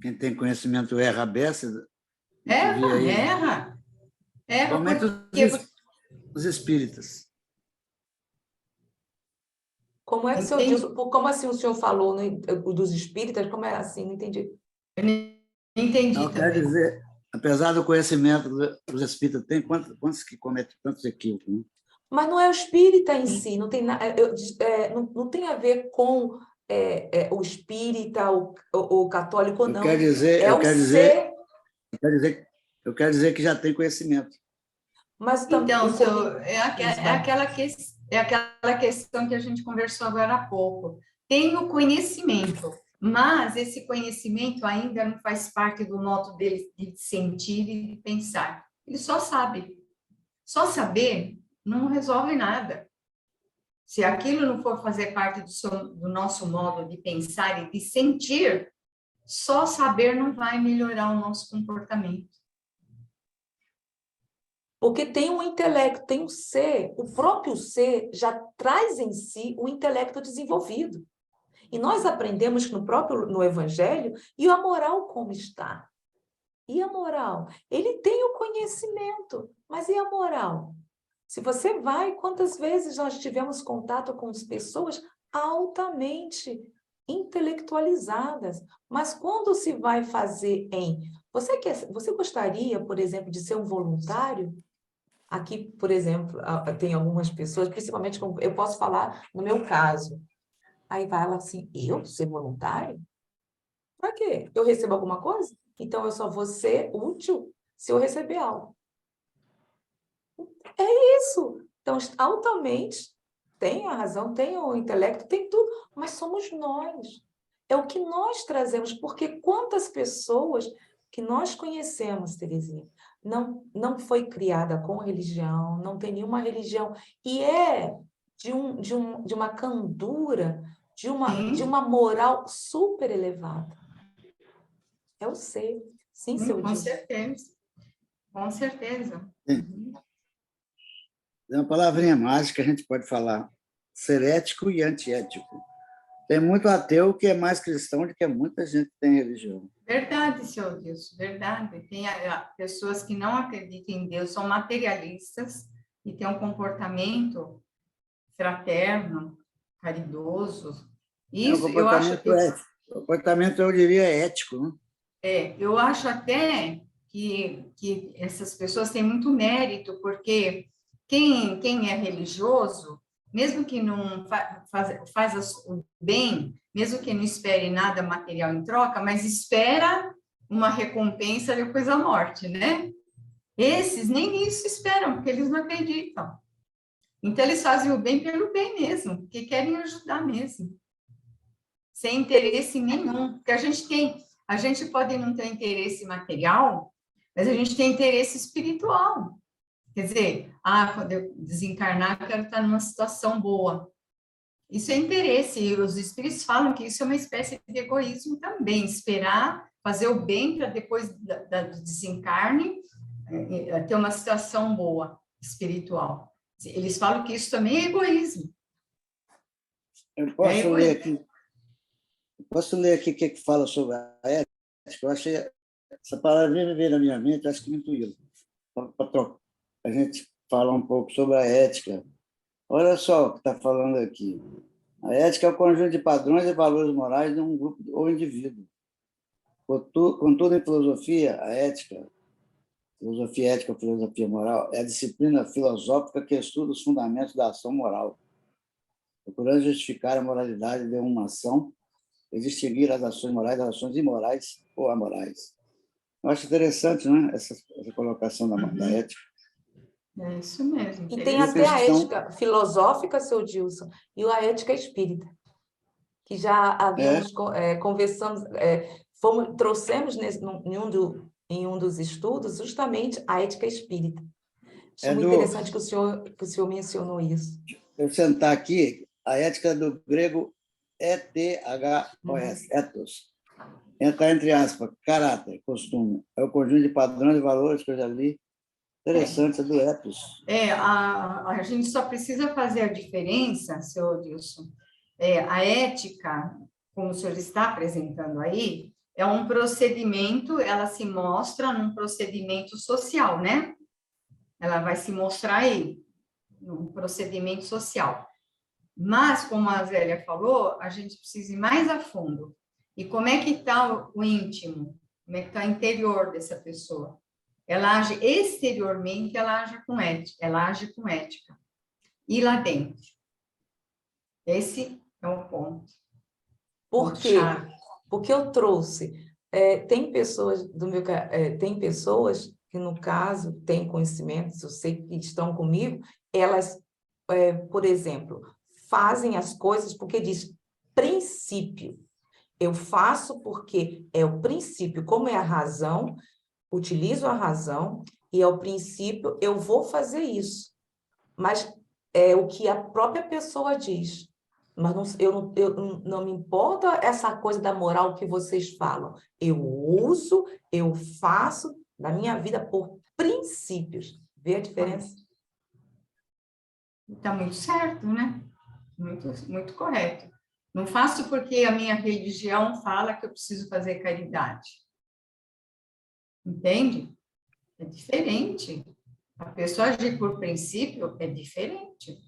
Quem tem conhecimento erra a beça. Erra. Principalmente os espíritas. Como é que o senhor diz, como assim o senhor falou dos espíritas? Como é assim? Não entendi. Entendi. Não, quer dizer, apesar do conhecimento dos espíritas, tem quantos que cometem tantos equívocos? Né? Mas não é o espírita em si, não tem, não tem a ver com o espírita, o católico, não. Eu quero dizer que já tem conhecimento. Mas então, aquela questão que a gente conversou agora há pouco. Tem o conhecimento, mas esse conhecimento ainda não faz parte do modo dele de sentir e de pensar. Ele só sabe. Só saber não resolve nada. Se aquilo não for fazer parte do nosso modo de pensar e de sentir, só saber não vai melhorar o nosso comportamento. Porque tem um intelecto, tem um ser, o próprio ser já traz em si o intelecto desenvolvido. E nós aprendemos no Evangelho, e a moral como está? E a moral? Ele tem o conhecimento, mas e a moral? Se você vai, quantas vezes nós tivemos contato com pessoas altamente intelectualizadas, mas quando se vai fazer você gostaria, por exemplo, de ser um voluntário? Aqui, por exemplo, tem algumas pessoas, principalmente, eu posso falar no meu caso. Aí vai ela assim, eu ser voluntário? Para quê? Eu recebo alguma coisa? Então, eu só vou ser útil se eu receber algo. É isso. Então, altamente, tem a razão, tem o intelecto, tem tudo, mas somos nós. É o que nós trazemos, porque quantas pessoas que nós conhecemos, Terezinha, não foi criada com religião, não tem nenhuma religião, e é de uma candura, de uma moral super elevada. É o ser. Sim, seu Com certeza. Com certeza. Sim. É uma palavrinha mágica que a gente pode falar. ser ético e antiético. Tem muito ateu que é mais cristão do que muita gente que tem religião. Verdade, senhor Deus, verdade. Tem pessoas que não acreditam em Deus, são materialistas e têm um comportamento fraterno, caridoso. Isso, eu acho... comportamento, eu diria, ético, né? Eu acho até que essas pessoas têm muito mérito, porque quem é religioso, mesmo que não faz o bem, mesmo que não espere nada material em troca, mas espera uma recompensa depois da morte, né? Esses nem isso esperam, porque eles não acreditam. Então, eles fazem o bem pelo bem mesmo, porque querem ajudar mesmo, sem interesse nenhum. Porque a gente pode não ter interesse material, mas a gente tem interesse espiritual. Quer dizer, quando eu desencarnar, eu quero estar numa situação boa. Isso é interesse, e os espíritos falam que isso é uma espécie de egoísmo também, esperar fazer o bem para depois do desencarne ter uma situação boa, espiritual. Eles falam que isso também é egoísmo. Eu posso ler aqui o que fala sobre a ética? Eu achei essa palavra veio na minha mente, acho que me intuiu. Para a gente falar um pouco sobre a ética. Olha só o que está falando aqui. A ética é o conjunto de padrões e valores morais de um grupo ou indivíduo. Contudo, em filosofia, a ética, filosofia ética ou filosofia moral, é a disciplina filosófica que estuda os fundamentos da ação moral, procurando justificar a moralidade de uma ação e distinguir as ações morais das ações imorais ou amorais. Eu acho interessante, né, essa colocação da ética. É isso mesmo. E tem até a ética filosófica, seu Dilson, e a ética espírita, que já havíamos conversamos, trouxemos em um dos estudos justamente a ética espírita. Acho muito interessante que o senhor mencionou isso. Eu sentar aqui, a ética é do grego ethos, ethos. Entra entre aspas, caráter, costume. É o conjunto de padrões e valores que eu já li. Interessante, é do ethos. A gente só precisa fazer a diferença, senhor Dilson. A ética, como o senhor está apresentando aí, é um procedimento, ela se mostra num procedimento social, né? Ela vai se mostrar aí, num procedimento social. Mas, como a Zélia falou, a gente precisa ir mais a fundo. E como é que está o íntimo? Como é que está o interior dessa pessoa? Ela age exteriormente, ela age com ética. E lá dentro? Esse é o ponto. Por quê? Porque eu trouxe. Tem pessoas que, no caso, têm conhecimentos, eu sei que estão comigo, elas, por exemplo, fazem as coisas porque diz princípio. Eu faço porque é o princípio, como é a razão, utilizo a razão, e ao princípio eu vou fazer isso. Mas é o que a própria pessoa diz. Mas não me importa essa coisa da moral que vocês falam. Eu uso, eu faço na minha vida por princípios. Vê a diferença? Está muito certo, né? Muito, muito correto. Não faço porque a minha religião fala que eu preciso fazer caridade. Entende? É diferente. A pessoa agir por princípio é diferente.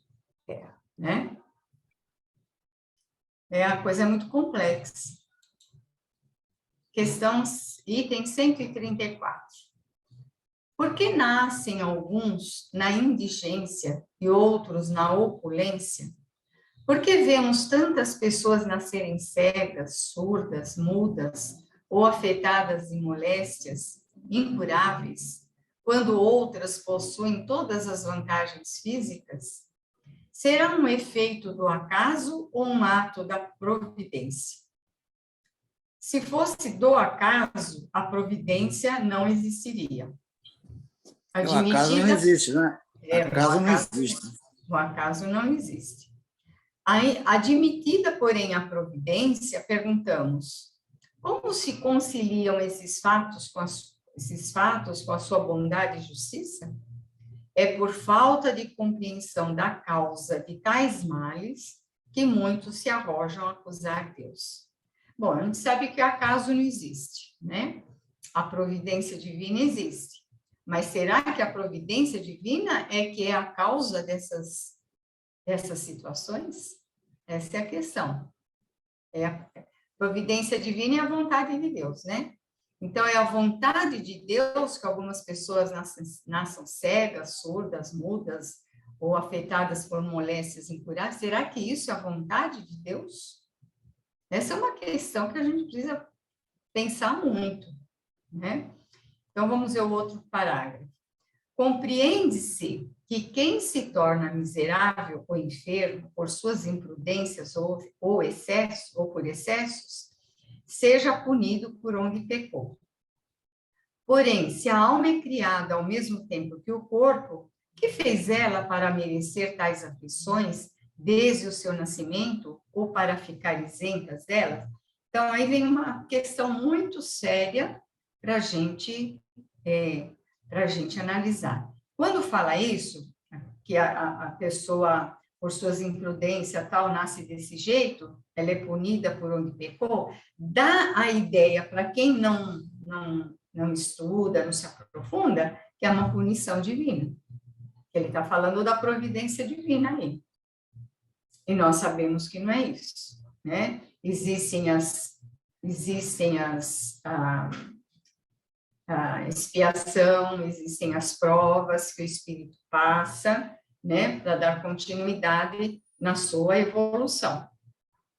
Né? A coisa é muito complexa. Questão, item 134. Por que nascem alguns na indigência e outros na opulência? Por que vemos tantas pessoas nascerem cegas, surdas, mudas ou afetadas de moléstias incuráveis, quando outras possuem todas as vantagens físicas? Será um efeito do acaso ou um ato da providência? Se fosse do acaso, a providência não existiria. O acaso não existe, né? O acaso não existe. Admitida, porém, a providência, perguntamos: como se conciliam esses fatos com a sua bondade e justiça? é por falta de compreensão da causa de tais males que muitos se arrojam a acusar Deus. Bom, a gente sabe que acaso não existe, né? A providência divina existe. Mas será que a providência divina é que é a causa dessas situações? Essa é a questão. A providência divina é a vontade de Deus, né? Então, é a vontade de Deus que algumas pessoas nasçam cegas, surdas, mudas, ou afetadas por moléstias incuráveis. Será que isso é a vontade de Deus? Essa é uma questão que a gente precisa pensar muito, né? Então, vamos ver o outro parágrafo. Compreende-se que quem se torna miserável ou enfermo por suas imprudências ou por excessos, seja punido por onde pecou. Porém, se a alma é criada ao mesmo tempo que o corpo, que fez ela para merecer tais aflições desde o seu nascimento ou para ficar isentas delas? Então, aí vem uma questão muito séria para a gente analisar. Quando fala isso, que a pessoa, por suas imprudências, tal, nasce desse jeito, ela é punida por onde pecou, dá a ideia para quem não estuda, não se aprofunda, que é uma punição divina. Ele está falando da providência divina aí. E nós sabemos que não é isso, né? Existem a expiação, existem as provas que o Espírito passa, né, para dar continuidade na sua evolução,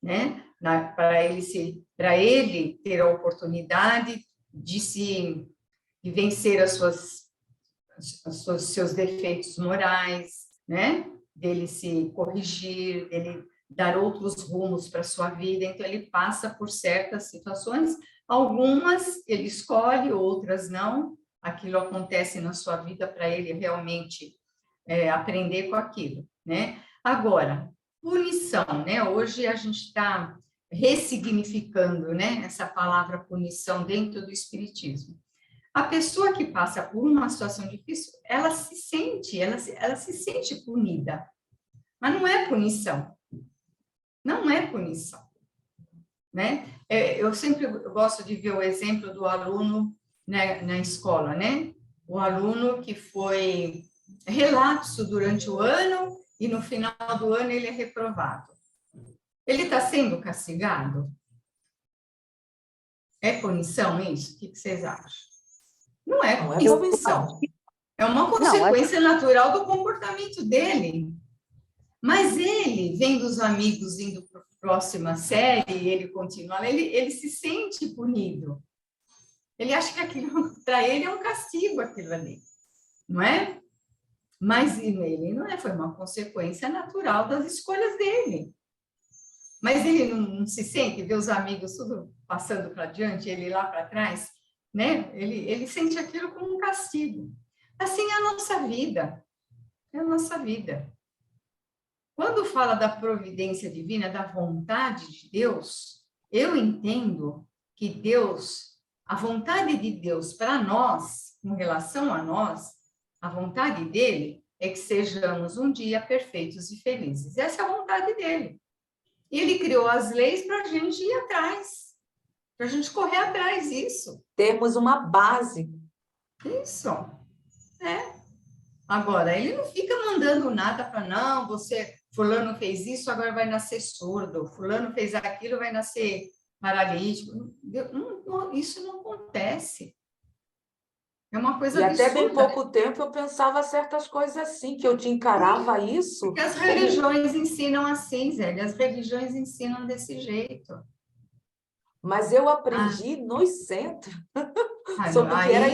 né, para ele ter a oportunidade de vencer seus defeitos morais, né, dele se corrigir, dele dar outros rumos para a sua vida. Então, ele passa por certas situações. Algumas ele escolhe, outras não. Aquilo acontece na sua vida para ele realmente aprender com aquilo, né? Agora, punição, né? Hoje a gente está ressignificando, né, essa palavra punição dentro do Espiritismo. A pessoa que passa por uma situação difícil, ela se sente punida, mas não é punição. Não é punição, né? Eu sempre gosto de ver o exemplo do aluno, né, na escola, né? O aluno que foi relapso durante o ano e no final do ano ele é reprovado. Ele está sendo castigado? É punição isso? O que vocês acham? Não é punição. É uma consequência natural do comportamento dele. Mas ele, vendo os amigos indo para a próxima série, ele continua, ele se sente punido. Ele acha que aquilo, para ele, é um castigo, aquilo ali, não é? Mas ele não é, foi uma consequência natural das escolhas dele. Mas ele não se sente, vê os amigos tudo passando para diante, ele lá para trás, né? Ele sente aquilo como um castigo. Assim é a nossa vida, é a nossa vida. Quando fala da providência divina, da vontade de Deus, eu entendo que Deus, a vontade de Deus para nós, com relação a nós, a vontade dele é que sejamos um dia perfeitos e felizes. Essa é a vontade dele. E ele criou as leis para a gente ir atrás, para a gente correr atrás disso. Termos uma base. Isso, né? Agora, ele não fica mandando nada para, não, fulano fez isso, agora vai nascer surdo, fulano fez aquilo, vai nascer paralítico. Isso não acontece. É uma coisa absurda. E até bem pouco tempo eu pensava certas coisas assim, que eu te encarava isso. Porque as religiões ensinam assim, Zé, as religiões ensinam desse jeito. Mas eu aprendi nos centros sobre que era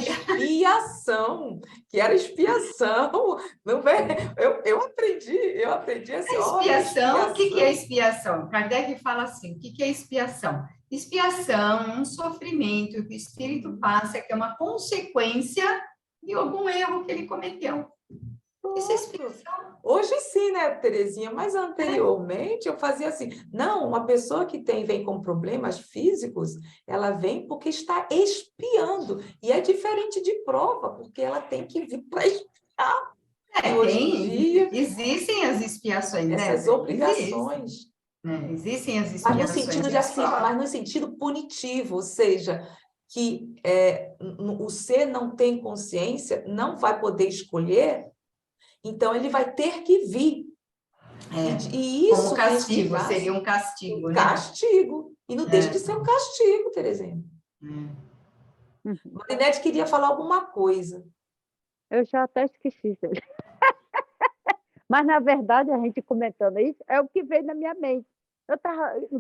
expiação, Não eu aprendi assim. Expiação, o que é expiação? Kardec fala assim, o que é expiação? Expiação é um sofrimento que o espírito passa, que é uma consequência de algum erro que ele cometeu. Isso é expiação. Hoje sim, né, Terezinha? Mas anteriormente eu fazia assim. Não, uma pessoa que vem com problemas físicos, ela vem porque está expiando. E é diferente de prova, porque ela tem que vir para expiar. Existem as expiações, essas obrigações. Existem as expiações. Mas no sentido mas no sentido punitivo, ou seja, que o ser não tem consciência, não vai poder escolher, então ele vai ter que vir. E isso como castigo, seria um castigo, né? Castigo. E não deixa de ser um castigo, Terezinha. Marinete queria falar alguma coisa. Eu já até esqueci. Mas, na verdade, a gente comentando isso, é o que veio na minha mente.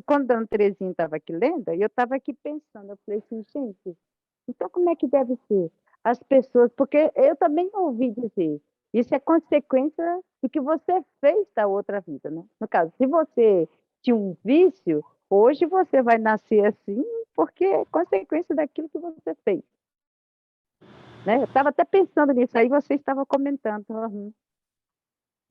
Quando a Dona Terezinha estava aqui lendo, eu estava aqui pensando, eu falei assim, gente, então como é que deve ser? As pessoas, porque eu também ouvi dizer, isso é consequência do que você fez da outra vida, né? No caso, se você tinha um vício, hoje você vai nascer assim, porque é consequência daquilo que você fez. Né? Eu estava até pensando nisso, aí você estava comentando.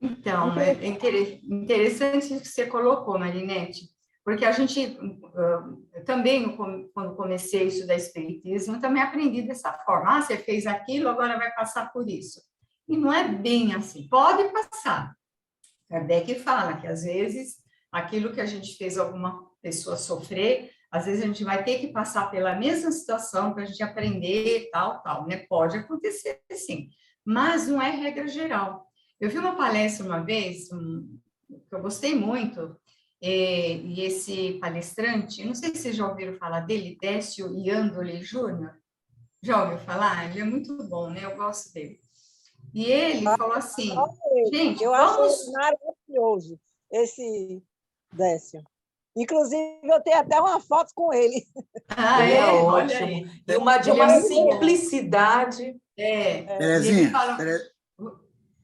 Então, é interessante o que você colocou, Marinete, porque a gente, também, quando comecei a estudar Espiritismo, também aprendi dessa forma. Você fez aquilo, agora vai passar por isso. E não é bem assim. Pode passar. Kardec fala que, às vezes, aquilo que a gente fez alguma pessoa sofrer, às vezes a gente vai ter que passar pela mesma situação para a gente aprender, tal, né? Pode acontecer, sim. Mas não é regra geral. Eu vi uma palestra uma vez, que eu gostei muito, e esse palestrante, não sei se vocês já ouviram falar dele, Décio Iandoli Júnior. Já ouviu falar? Ele é muito bom, né? Eu gosto dele. E ele falou assim, gente, eu acho maravilhoso esse Décio. Inclusive, eu tenho até uma foto com ele. Ele é ótimo. E uma de uma simplicidade. Terezinha,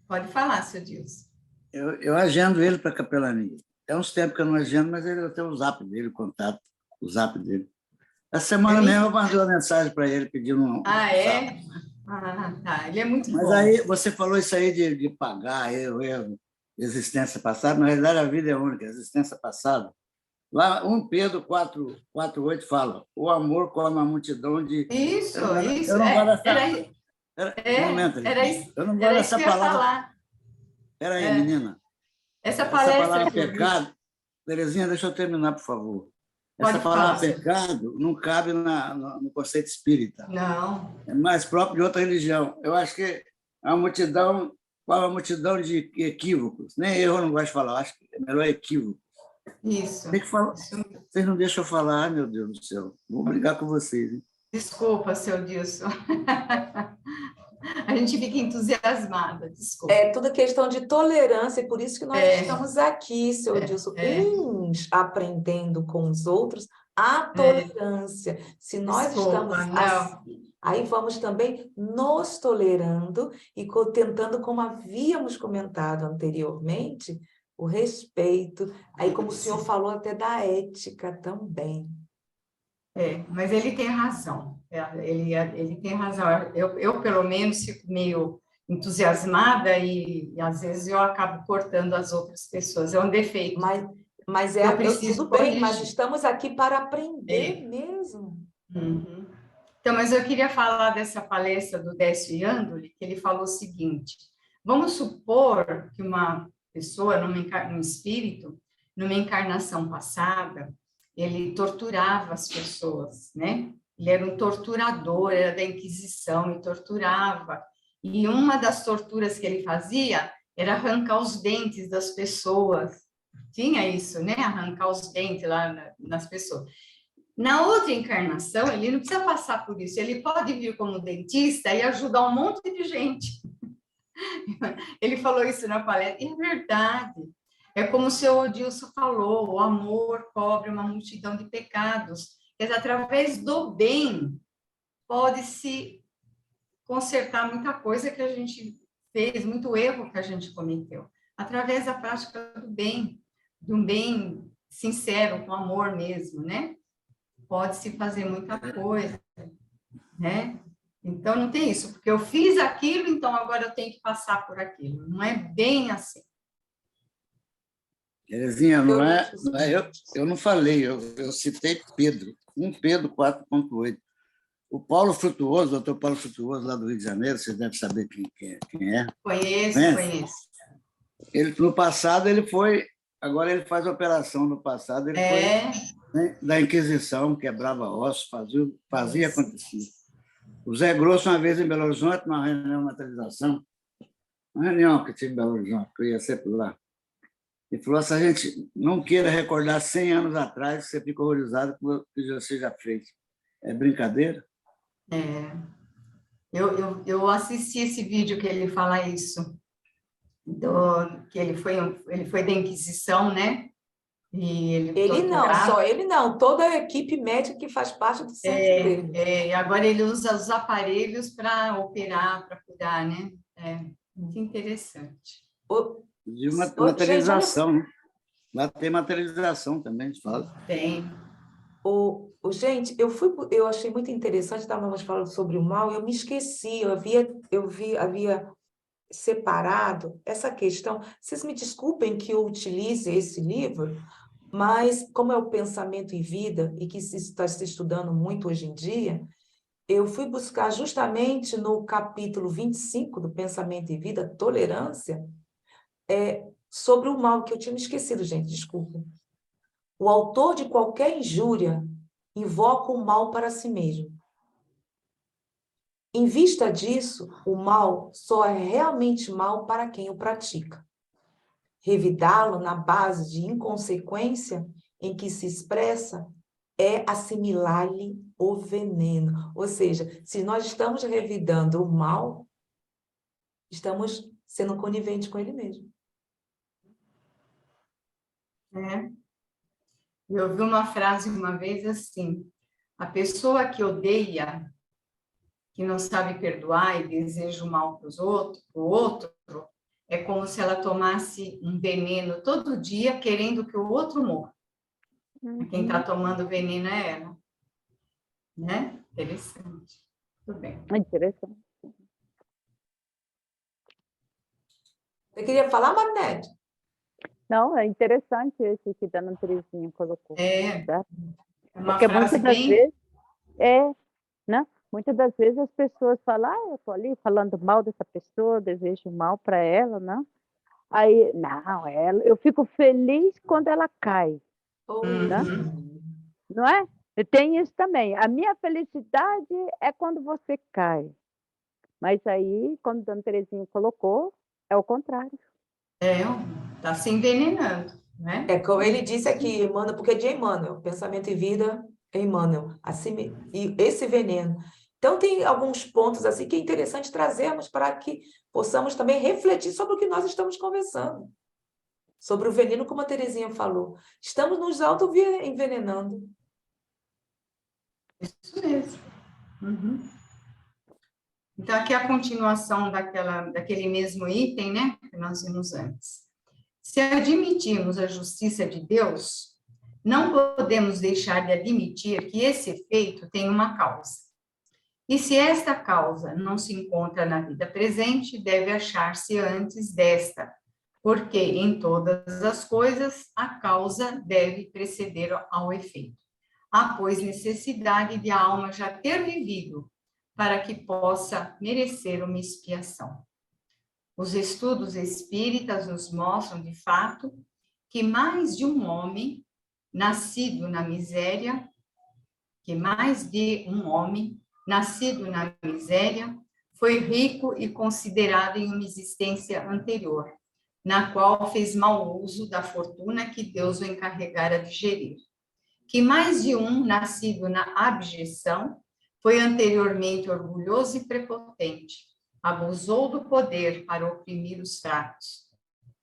pode falar, seu Deus. Eu agendo ele para a capelania. É uns tempos que eu não agendo, mas ele tem o zap dele, o contato, o zap dele. Essa semana mesmo eu mandei uma mensagem para ele pedindo um zap. Tá. Ele é muito bom. Mas aí você falou isso aí de pagar, erro, existência passada. Na realidade, a vida é única, existência passada. Lá, 1 Pedro 4:8 fala: o amor come a multidão de... Isso. Eu não gosto dessa... Eu não gosto dessa palavra. Espera aí, menina. Essa palavra pecado... Terezinha, deixa eu terminar, por favor. Essa palavra pecado não cabe no conceito espírita. Não. É mais próprio de outra religião. Eu acho que é uma multidão de equívocos. Nem eu não gosto de falar, acho que é melhor equívoco. Isso. Tem que falar. Vocês não deixam eu falar, meu Deus do céu. Vou brigar com vocês. Hein? Desculpa, seu Dilson. A gente fica entusiasmada, desculpa. É tudo questão de tolerância, e por isso que nós estamos aqui, seu Dilson, uns aprendendo com os outros a tolerância. Se nós estamos assim, aí vamos também nos tolerando e tentando, como havíamos comentado anteriormente, o respeito. Aí, como o senhor falou, até da ética também. Mas ele tem razão. Ele tem razão. Eu, pelo menos, fico meio entusiasmada e às vezes eu acabo cortando as outras pessoas. É um defeito. Mas eu preciso tudo bem, mas estamos aqui para aprender mesmo. Uhum. Então, mas eu queria falar dessa palestra do Décio Iandoli, que ele falou o seguinte: vamos supor que uma pessoa, um espírito, numa encarnação passada, ele torturava as pessoas, né? Ele era um torturador, era da Inquisição e torturava. E uma das torturas que ele fazia era arrancar os dentes das pessoas. Tinha isso, né? Arrancar os dentes lá nas pessoas. Na outra encarnação, ele não precisa passar por isso. Ele pode vir como dentista e ajudar um monte de gente. Ele falou isso na palestra. E é verdade. É como o seu Odilson falou, o amor cobre uma multidão de pecados. Quer dizer, através do bem, pode-se consertar muita coisa que a gente fez, muito erro que a gente cometeu. Através da prática do bem, de um bem sincero, com amor mesmo, né? Pode-se fazer muita coisa, né? Então, não tem isso, porque eu fiz aquilo, então agora eu tenho que passar por aquilo. Não é bem assim. Terezinha, eu não falei, eu citei Pedro, 1 Pedro 4:8. O Paulo Frutuoso, o doutor Paulo Frutuoso, lá do Rio de Janeiro, vocês devem saber quem é. Conheço. Ele, no passado, ele foi... Agora ele faz operação. No passado, ele foi, né, da Inquisição, quebrava ossos, fazia acontecer. O Zé Grosso, uma vez em Belo Horizonte, numa reunião de materialização, uma reunião que tinha em Belo Horizonte, que eu ia sempre lá, ele falou: se a gente não queira recordar 100 anos atrás, você fica horrorizado com o que você já fez. É brincadeira? Eu assisti esse vídeo que ele fala isso, que ele foi da Inquisição, né? E ele não, só ele não, toda a equipe médica que faz parte do centro dele. Agora ele usa os aparelhos para operar, para cuidar, né? Muito interessante. De materialização, né? Lá tem materialização também, fala. Tem. Gente, eu achei muito interessante, estávamos falando sobre o mal, eu me esqueci, eu havia separado essa questão. Vocês me desculpem que eu utilize esse livro, mas como é o Pensamento e Vida, e que se está se estudando muito hoje em dia, eu fui buscar justamente no capítulo 25 do Pensamento e Vida, Tolerância, sobre o mal, que eu tinha me esquecido, gente, desculpa. O autor de qualquer injúria invoca o mal para si mesmo. Em vista disso, o mal só é realmente mal para quem o pratica. Revidá-lo na base de inconsequência em que se expressa é assimilar-lhe o veneno. Ou seja, se nós estamos revidando o mal, estamos sendo coniventes com ele mesmo. Eu ouvi uma frase uma vez assim: a pessoa que odeia, que não sabe perdoar e deseja o mal para o outro, é como se ela tomasse um veneno todo dia, querendo que o outro morra. Quem está tomando veneno é ela. Né? Interessante. Tudo bem. Interessante. Você queria falar, Marinete? Não, é interessante esse que a Dona Terezinha colocou. Tá? Porque muitas das vezes, né? Muitas das vezes as pessoas falam: eu estou ali falando mal dessa pessoa, desejo mal para ela, né? Aí, não, eu fico feliz quando ela cai, né? Não é? Eu tenho isso também. A minha felicidade é quando você cai. Mas aí, como a Dona Terezinha colocou, é o contrário. Está se envenenando, né? Como ele disse aqui, Emmanuel, porque é de Emmanuel, Pensamento e Vida é Emmanuel, assim, e esse veneno. Então, tem alguns pontos assim que é interessante trazermos para que possamos também refletir sobre o que nós estamos conversando. Sobre o veneno, como a Terezinha falou. Estamos nos auto-envenenando. Isso mesmo. Então, aqui é a continuação daquele mesmo item, né, que nós vimos antes. Se admitirmos a justiça de Deus, não podemos deixar de admitir que esse efeito tem uma causa. E se esta causa não se encontra na vida presente, deve achar-se antes desta, porque em todas as coisas a causa deve preceder ao efeito. Há, pois, necessidade de a alma já ter vivido para que possa merecer uma expiação. Os estudos espíritas nos mostram, de fato, que mais de um homem nascido na miséria, foi rico e considerado em uma existência anterior, na qual fez mau uso da fortuna que Deus o encarregara de gerir. Que mais de um, nascido na abjeção, foi anteriormente orgulhoso e prepotente, abusou do poder para oprimir os fracos.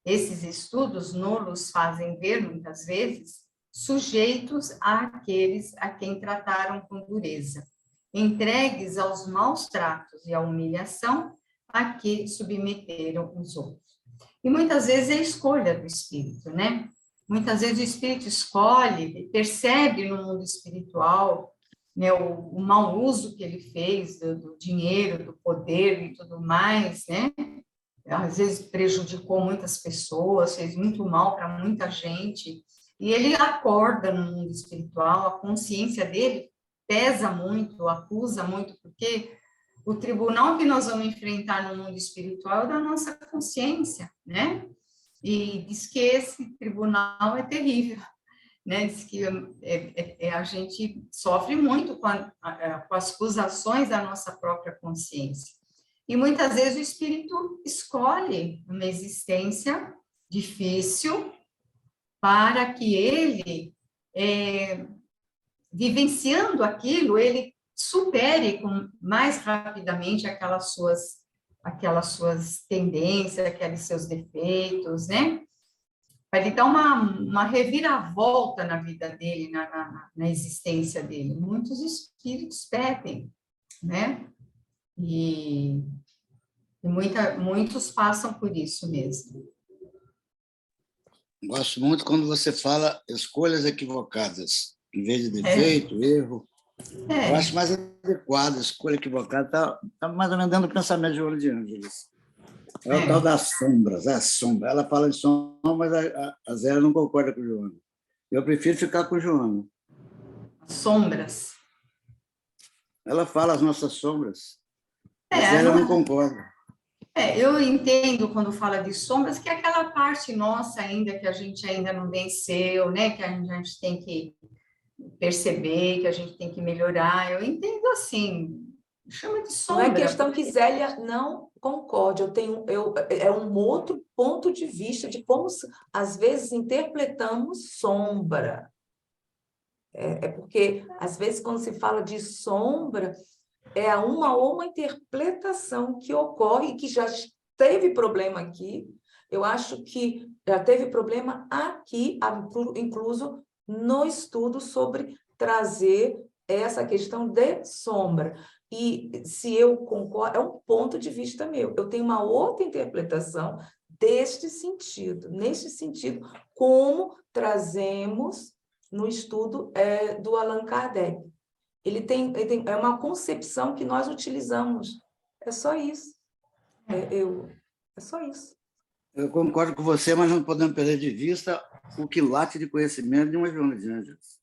Esses estudos nos fazem ver, muitas vezes, sujeitos àqueles a quem trataram com dureza, entregues aos maus tratos e à humilhação a que submeteram os outros. E muitas vezes é a escolha do espírito, né? Muitas vezes o espírito escolhe, percebe no mundo espiritual, né, o mau uso que ele fez do dinheiro, do poder e tudo mais, né? Às vezes prejudicou muitas pessoas, fez muito mal para muita gente, e ele acorda no mundo espiritual, a consciência dele pesa muito, acusa muito, porque o tribunal que nós vamos enfrentar no mundo espiritual é da nossa consciência, né? E diz que esse tribunal é terrível, né? Diz que a gente sofre muito com as acusações da nossa própria consciência. E muitas vezes o espírito escolhe uma existência difícil para que ele, vivenciando aquilo, ele supere mais rapidamente aquelas suas tendências, aqueles seus defeitos, né? Para ele dar uma reviravolta na vida dele, na existência dele. Muitos espíritos pedem, né? E muitos passam por isso mesmo. Gosto muito quando você fala escolhas equivocadas, em vez de defeito, erro. Eu acho mais adequado, escolha equivocada, está mais ou menos dentro do pensamento de Joana de Ângeles. É o tal das sombras, a sombra. Ela fala de sombra, mas a Zélia não concorda com o Joana. Eu prefiro ficar com o Joana. Sombras. Ela fala as nossas sombras. A Zélia não concorda. Eu entendo quando fala de sombras, que é aquela parte nossa ainda, que a gente ainda não venceu, né? Que a gente tem que perceber, que a gente tem que melhorar. Eu entendo assim, chama de sombra. Não é questão que Zélia não concorde, é um outro ponto de vista de como, às vezes, interpretamos sombra. É porque, às vezes, quando se fala de sombra, é uma ou uma interpretação que ocorre e que já teve problema aqui. Eu acho que já teve problema aqui, incluso no estudo sobre trazer essa questão de sombra. E se eu concordo, é um ponto de vista meu. Eu tenho uma outra interpretação neste sentido, como trazemos no estudo do Allan Kardec. É uma concepção que nós utilizamos. É só isso. É só isso. Eu concordo com você, mas não podemos perder de vista o quilate de conhecimento de uma Joana de Ângeles.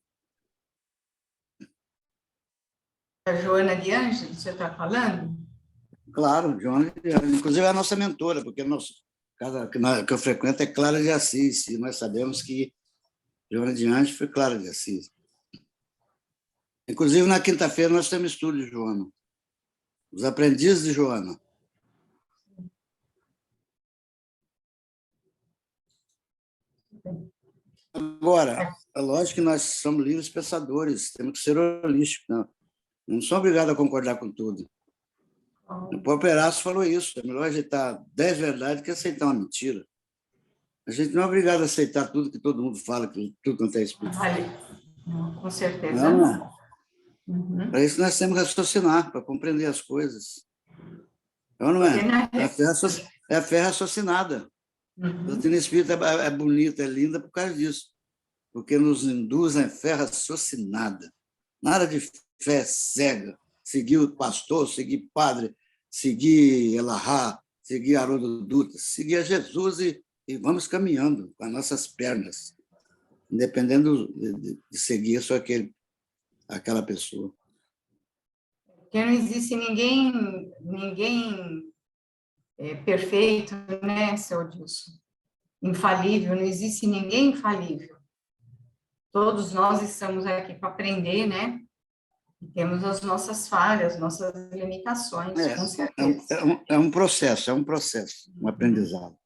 A Joana de Ângeles, você está falando? Claro, Joana de Ângeles. Inclusive, é a nossa mentora, porque a casa que eu frequento é Clara de Assis, e nós sabemos que Joana de Ângeles foi Clara de Assis. Inclusive, na quinta-feira, nós temos estudo de Joana. Os aprendizes de Joana. Agora, é lógico que nós somos livres pensadores, temos que ser holísticos, não sou obrigado a concordar com tudo. O próprio Erasmo falou isso, é melhor aceitar 10 verdades que aceitar uma mentira. A gente não é obrigado a aceitar tudo que todo mundo fala, tudo quanto é espírito. Com certeza não. Uhum. Para isso nós temos que raciocinar, para compreender as coisas. Não é? É a fé raciocinada. A doutrina espírita é bonita, é linda por causa disso, porque nos induz a fé raciocinada. Nada de fé cega, seguir o pastor, seguir padre, seguir Elahá, seguir Haroldo Dutra, seguir a Jesus e vamos caminhando com as nossas pernas, independendo de seguir só aquela pessoa. Porque não existe ninguém perfeito, né, seu Dilson? Infalível, não existe ninguém infalível. Todos nós estamos aqui para aprender, né? E temos as nossas falhas, nossas limitações, com certeza. É um processo, um aprendizado.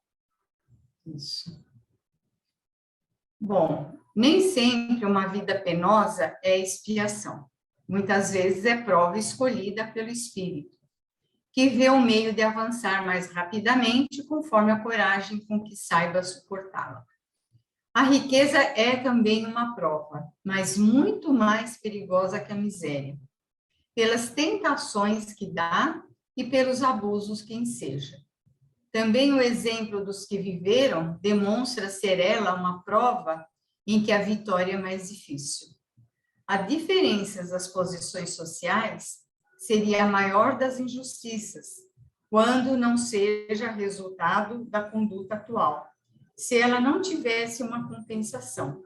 Isso. Bom, nem sempre uma vida penosa é expiação. Muitas vezes é prova escolhida pelo espírito, que vê um meio de avançar mais rapidamente conforme a coragem com que saiba suportá-la. A riqueza é também uma prova, mas muito mais perigosa que a miséria, pelas tentações que dá e pelos abusos que enseja. Também o exemplo dos que viveram demonstra ser ela uma prova em que a vitória é mais difícil. A diferença das posições sociais seria a maior das injustiças, quando não seja resultado da conduta atual, se ela não tivesse uma compensação.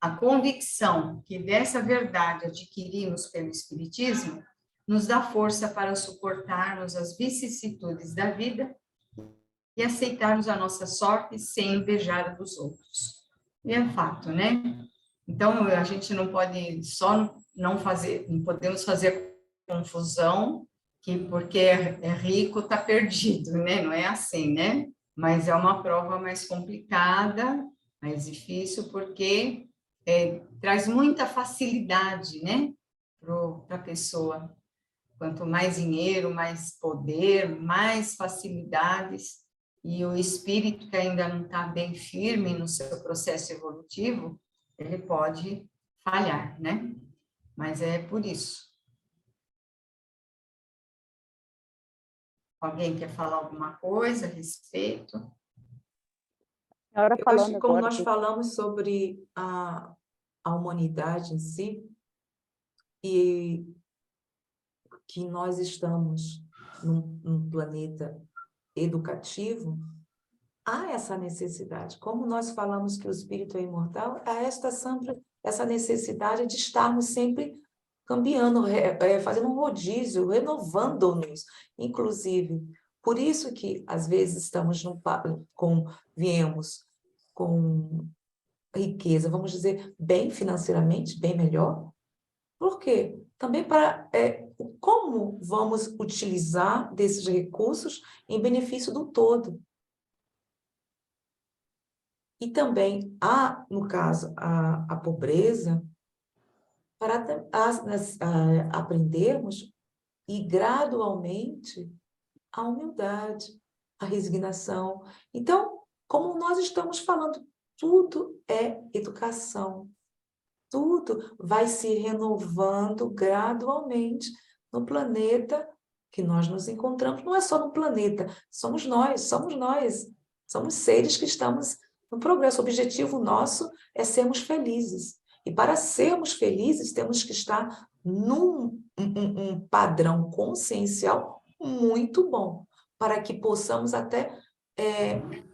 a convicção que dessa verdade adquirimos pelo Espiritismo nos dá força para suportarmos as vicissitudes da vida e aceitarmos a nossa sorte sem invejar a dos outros. E é fato, né? Então, a gente não pode não podemos fazer confusão que porque é rico está perdido, né? Não é assim, né? Mas é uma prova mais complicada, mais difícil, porque traz muita facilidade, né? Para a pessoa. Quanto mais dinheiro, mais poder, mais facilidades, e o espírito que ainda não está bem firme no seu processo evolutivo, ele pode falhar, né? Mas é por isso. Alguém quer falar alguma coisa a respeito? A senhora Eu acho que como agora, nós falamos sobre a humanidade em si, e que nós estamos num planeta educativo, há essa necessidade. Como nós falamos que o espírito é imortal, há essa necessidade de estarmos sempre cambiando, fazendo um rodízio, renovando-nos, inclusive. Por isso que, às vezes, viemos com riqueza, vamos dizer, bem financeiramente, bem melhor. Por quê? Também para como vamos utilizar desses recursos em benefício do todo. E também há, no caso, a pobreza, para aprendermos e gradualmente a humildade, a resignação. Então, como nós estamos falando, tudo é educação. Tudo vai se renovando gradualmente no planeta que nós nos encontramos. Não é só no planeta, somos nós. Somos seres que estamos no progresso. O objetivo nosso é sermos felizes. E para sermos felizes, temos que estar num um padrão consciencial muito bom, para que possamos até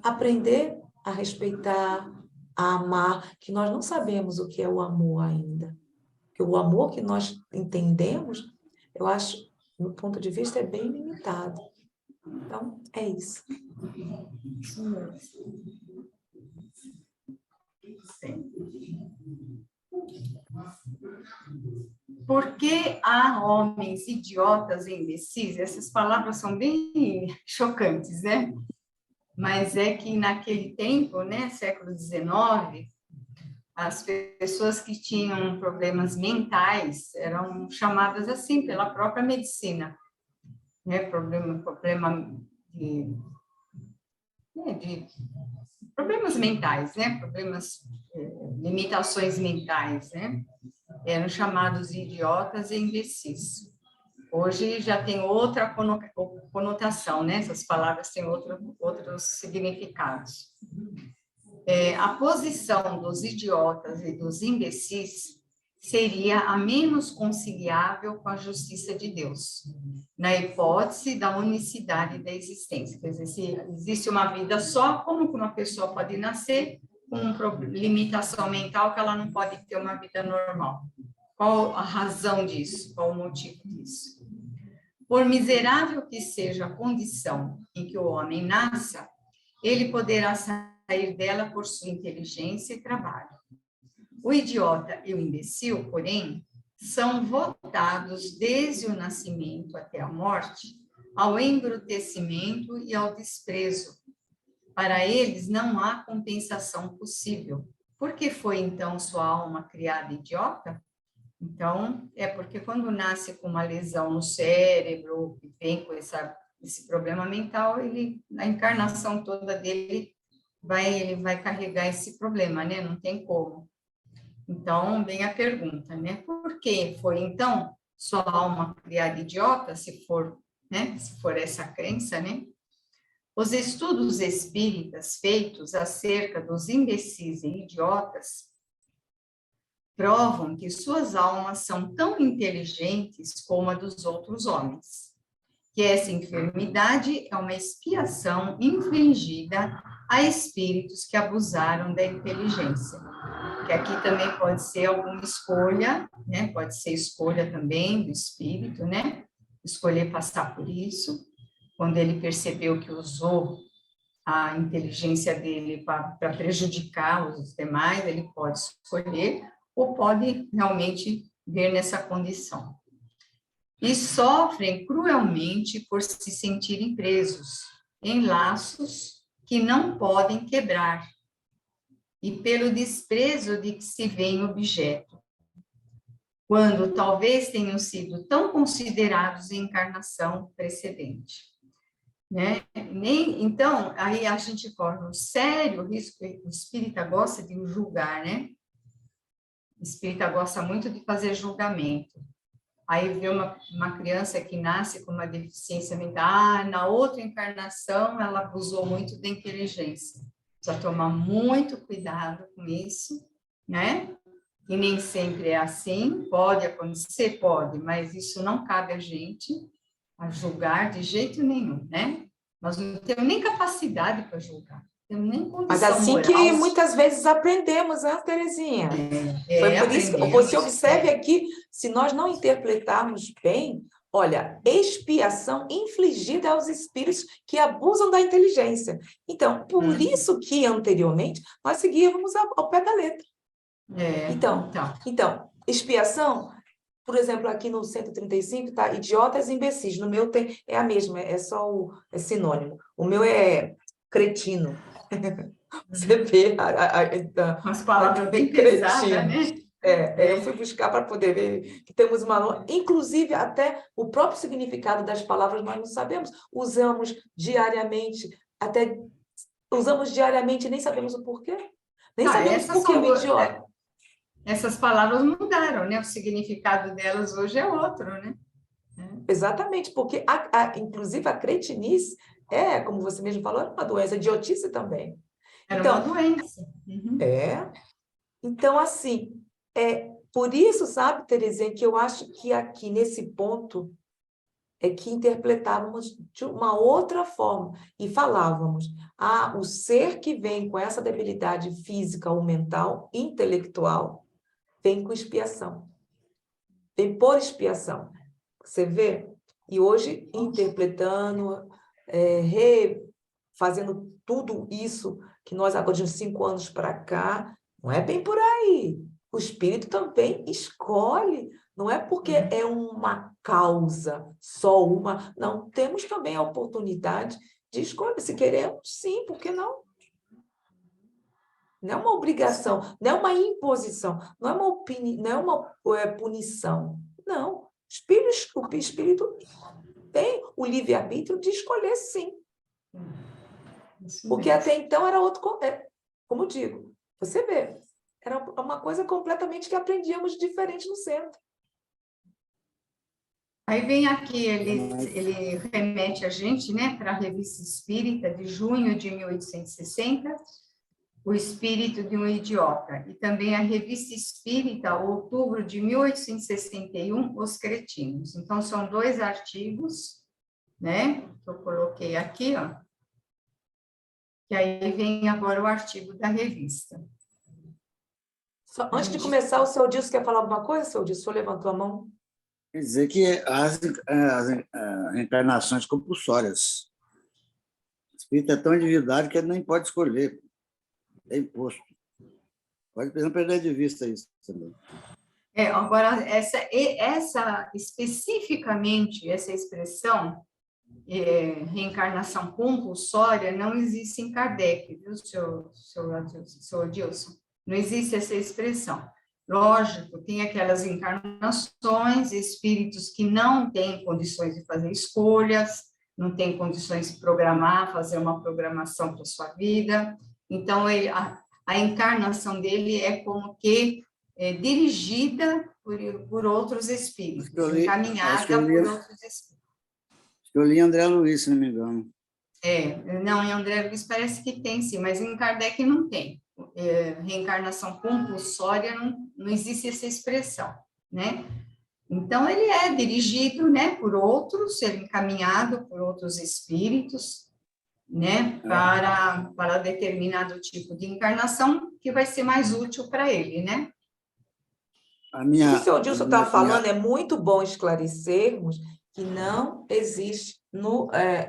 aprender a respeitar, a amar, que nós não sabemos o que é o amor ainda. Porque o amor que nós entendemos, eu acho, do ponto de vista, é bem limitado. Então, é isso. Por que há homens idiotas e imbecis? Essas palavras são bem chocantes, né? Mas é que naquele tempo, né, século XIX, as pessoas que tinham problemas mentais eram chamadas assim pela própria medicina, né? Problema de problemas mentais, né? Limitações mentais, né? Eram chamados de idiotas e imbecis. Hoje já tem outra conotação, né? Essas palavras têm outros significados. A posição dos idiotas e dos imbecis seria a menos conciliável com a justiça de Deus, na hipótese da unicidade da existência. Quer dizer, se existe uma vida só, como que uma pessoa pode nascer com limitação mental que ela não pode ter uma vida normal? Qual a razão disso? Qual o motivo disso? Por miserável que seja a condição em que o homem nasça, ele poderá sair dela por sua inteligência e trabalho. O idiota e o imbecil, porém, são votados desde o nascimento até a morte ao embrutecimento e ao desprezo. Para eles não há compensação possível. Por que foi, então, sua alma criada idiota? Então, é porque quando nasce com uma lesão no cérebro, e vem com esse problema mental, a encarnação toda dele ele vai carregar esse problema, né? Não tem como. Então, vem a pergunta, né? Por que foi, então, sua alma criada idiota, se for essa crença, né? Os estudos espíritas feitos acerca dos imbecis e idiotas provam que suas almas são tão inteligentes como a dos outros homens, que essa enfermidade é uma expiação infligida a espíritos que abusaram da inteligência. que aqui também pode ser alguma escolha, né? Pode ser escolha também do espírito, né? Escolher passar por isso, quando ele percebeu que usou a inteligência dele para prejudicar os demais, ele pode escolher, ou pode realmente ver nessa condição. E sofrem cruelmente por se sentirem presos em laços que não podem quebrar, e pelo desprezo de que se veem objeto, quando talvez tenham sido tão considerados em encarnação precedente. Né? Então, aí a gente corre um sério risco, o espírita gosta de julgar, né? O espírita gosta muito de fazer julgamento. Aí vê uma criança que nasce com uma deficiência mental, na outra encarnação ela abusou muito da inteligência. Precisa tomar muito cuidado com isso, né? E nem sempre é assim, pode acontecer, pode, mas isso não cabe a gente a julgar de jeito nenhum, né? Nós não temos nem capacidade para julgar, não temos nem condição Mas assim moral. que muitas vezes aprendemos, né, Terezinha? Foi por isso que você observe aqui, se nós não interpretarmos bem, olha, expiação infligida aos espíritos que abusam da inteligência. Então, por isso que anteriormente nós seguíamos ao pé da letra. Então, expiação, por exemplo, aqui no 135 tá idiotas e imbecis. No meu é a mesma, é só é sinônimo. O meu é cretino. Você vê umas palavras bem pesadas, né? Eu fui buscar para poder ver que temos uma... Inclusive, até o próprio significado das palavras nós não sabemos. Usamos diariamente e nem sabemos o porquê. Nem sabemos por que é um idiota. Essas palavras mudaram, né? O significado delas hoje é outro, né? Exatamente, porque, inclusive, a cretinice como você mesmo falou, é uma doença, idiotice também. Era uma doença. Então, assim, por isso, sabe, Terezinha, que eu acho que aqui, nesse ponto, é que interpretávamos de uma outra forma e falávamos, o ser que vem com essa debilidade física ou mental, intelectual, vem com expiação, vem por expiação. Você vê? E hoje, interpretando, fazendo tudo isso que nós agora de uns 5 anos para cá, não é bem por aí. O espírito também escolhe, não é porque é uma causa, só uma. Não, temos também a oportunidade de escolher. Se queremos, sim, por que não? Não é uma obrigação, não é uma imposição, não é uma punição. Não. O espírito tem o livre-arbítrio de escolher, sim. Porque até então era outro... Como digo, você vê, era uma coisa completamente que aprendíamos diferente no centro. Aí vem aqui, ele remete a gente, né, para a Revista Espírita, de junho de 1860, O Espírito de um Idiota, e também a Revista Espírita, outubro de 1861, Os Cretinos. Então, são 2 artigos, né, que eu coloquei aqui, ó, que aí vem agora o artigo da revista. Antes de começar, o seu Dilson quer falar alguma coisa, seu Dilson? O senhor levantou a mão? Quer dizer que as reencarnações compulsórias. O espírito é tão endividado que ele nem pode escolher. É imposto. Pode não perder de vista isso também. Agora, especificamente, essa expressão, reencarnação compulsória, não existe em Kardec, viu, seu Adilson? Não existe essa expressão. Lógico, tem aquelas encarnações, espíritos que não têm condições de fazer escolhas, não têm condições de fazer uma programação para sua vida. Então, a encarnação dele é como que dirigida por outros espíritos, encaminhada por outros espíritos. Eu li André Luiz, se não me engano. Não, em André Luiz parece que tem, sim, mas em Kardec não tem. Reencarnação compulsória, não existe essa expressão, né? Então, ele é dirigido, né, por outros, encaminhado por outros espíritos, né, para determinado tipo de encarnação, que vai ser mais útil para ele, né? O que o senhor Dilson está falando é muito bom esclarecermos que não existe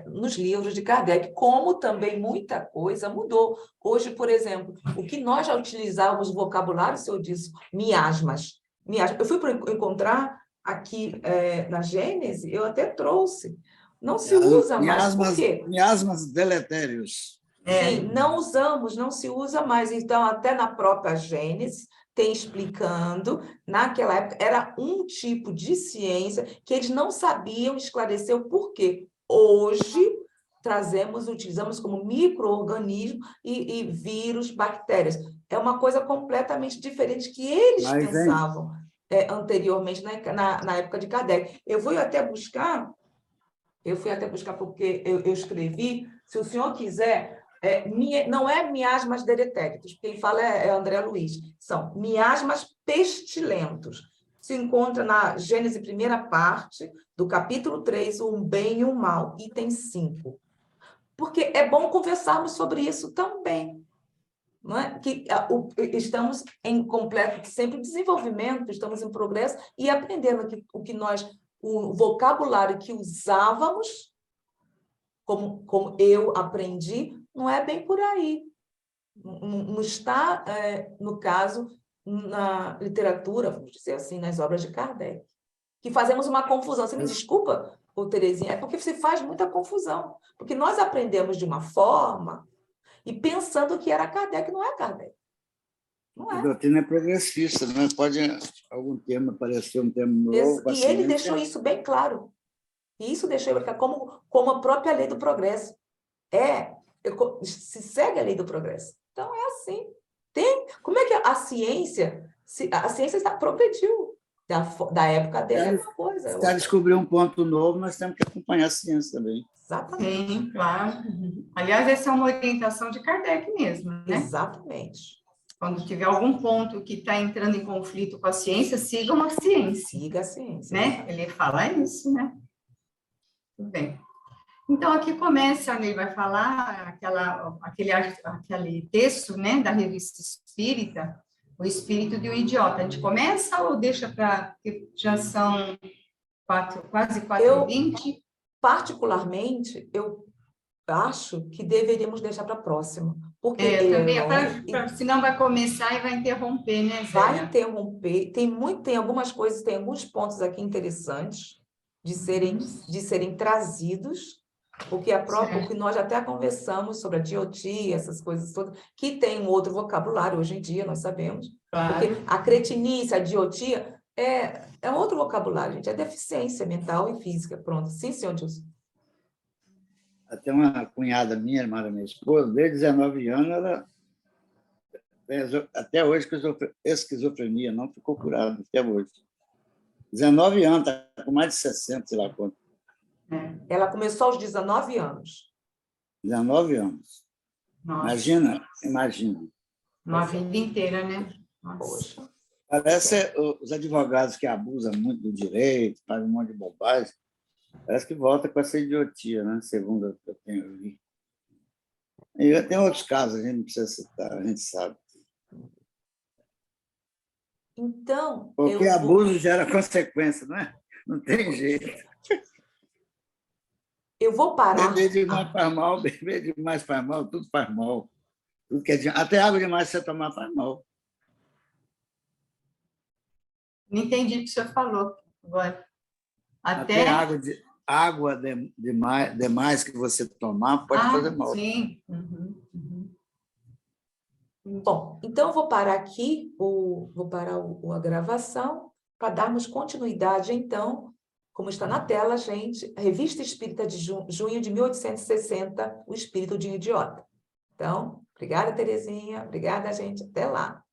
nos livros de Kardec, como também muita coisa mudou. Hoje, por exemplo, o que nós já utilizávamos no vocabulário, o senhor disse, miasmas. Eu fui encontrar aqui na Gênese, eu até trouxe. Não se usa mais. Por quê? Miasmas deletérios. Sim, não usamos, não se usa mais. Então, até na própria Gênese, tem explicando, naquela época, era um tipo de ciência que eles não sabiam esclarecer o porquê. Hoje, utilizamos como micro-organismo e vírus, bactérias. É uma coisa completamente diferente que eles pensavam anteriormente, na época de Kardec. Eu fui até buscar porque eu escrevi, se o senhor quiser... não é miasmas deletéritos, quem fala é André Luiz, são miasmas pestilentos. Se encontra na Gênese, primeira parte, do capítulo 3, o bem e o mal, item 5. Porque é bom conversarmos sobre isso também. Não é? Que estamos em completo, sempre desenvolvimento, estamos em progresso e aprendendo o vocabulário que usávamos, como eu aprendi, não é bem por aí. Não está, no caso, na literatura, vamos dizer assim, nas obras de Kardec, que fazemos uma confusão. Você me desculpa, Terezinha, é porque se faz muita confusão. Porque nós aprendemos de uma forma e pensando que era Kardec, não é Kardec. Não é. A doutrina é progressista, não pode algum termo aparecer, um termo novo. E ele deixou isso bem claro. E isso deixou ele como a própria lei do progresso. Se segue a lei do progresso. Então, é assim. Como é que a ciência progrediu? Da época dele é uma coisa. Se ela descobrir um ponto novo, nós temos que acompanhar a ciência também. Exatamente. Sim, claro. Aliás, essa é uma orientação de Kardec mesmo, né? Exatamente. Quando tiver algum ponto que está entrando em conflito com a ciência, sigam a ciência. Siga a ciência. Né? Ele fala isso, né? Tudo bem. Então, aqui começa, ele vai falar aquele texto, né, da Revista Espírita, O Espírito de um Idiota. A gente começa ou deixa para... Já são quase 4h20? Particularmente, eu acho que deveríamos deixar para a próxima. Porque senão vai começar e vai interromper, né, Zé? Vai interromper. Tem algumas coisas, tem alguns pontos aqui interessantes de serem trazidos, porque porque nós até conversamos sobre a diotia, essas coisas todas, que tem um outro vocabulário hoje em dia, nós sabemos. Claro. Porque a cretinice, a diotia, é outro vocabulário, gente, é deficiência mental e física. Pronto. Sim, senhor Dilson. Até uma cunhada minha, irmã da minha esposa, desde 19 anos, ela até hoje esquizofrenia, não ficou curada até hoje. 19 anos, está com mais de 60, sei lá quanto. Ela começou aos 19 anos. 19 anos. Nossa. Imagina. Uma vida inteira, né? Poxa. Parece os advogados que abusam muito do direito, fazem um monte de bobagem. Parece que volta com essa idiotia, né? Segundo o que eu tenho visto. E tem outros casos, a gente não precisa citar, a gente sabe. Então... Porque abuso gera consequência, não é? Não tem jeito. Eu vou parar. Beber demais faz mal, beber demais faz mal, tudo faz mal. Tudo que é até água demais você tomar faz mal. Não entendi o que o senhor falou agora. Até água demais que você tomar pode fazer mal. Sim. Bom, então eu vou parar aqui, a gravação, para darmos continuidade, então, como está na tela, gente, Revista Espírita de junho de 1860, O Espírito de um Idiota. Então, obrigada, Terezinha, obrigada, gente, até lá.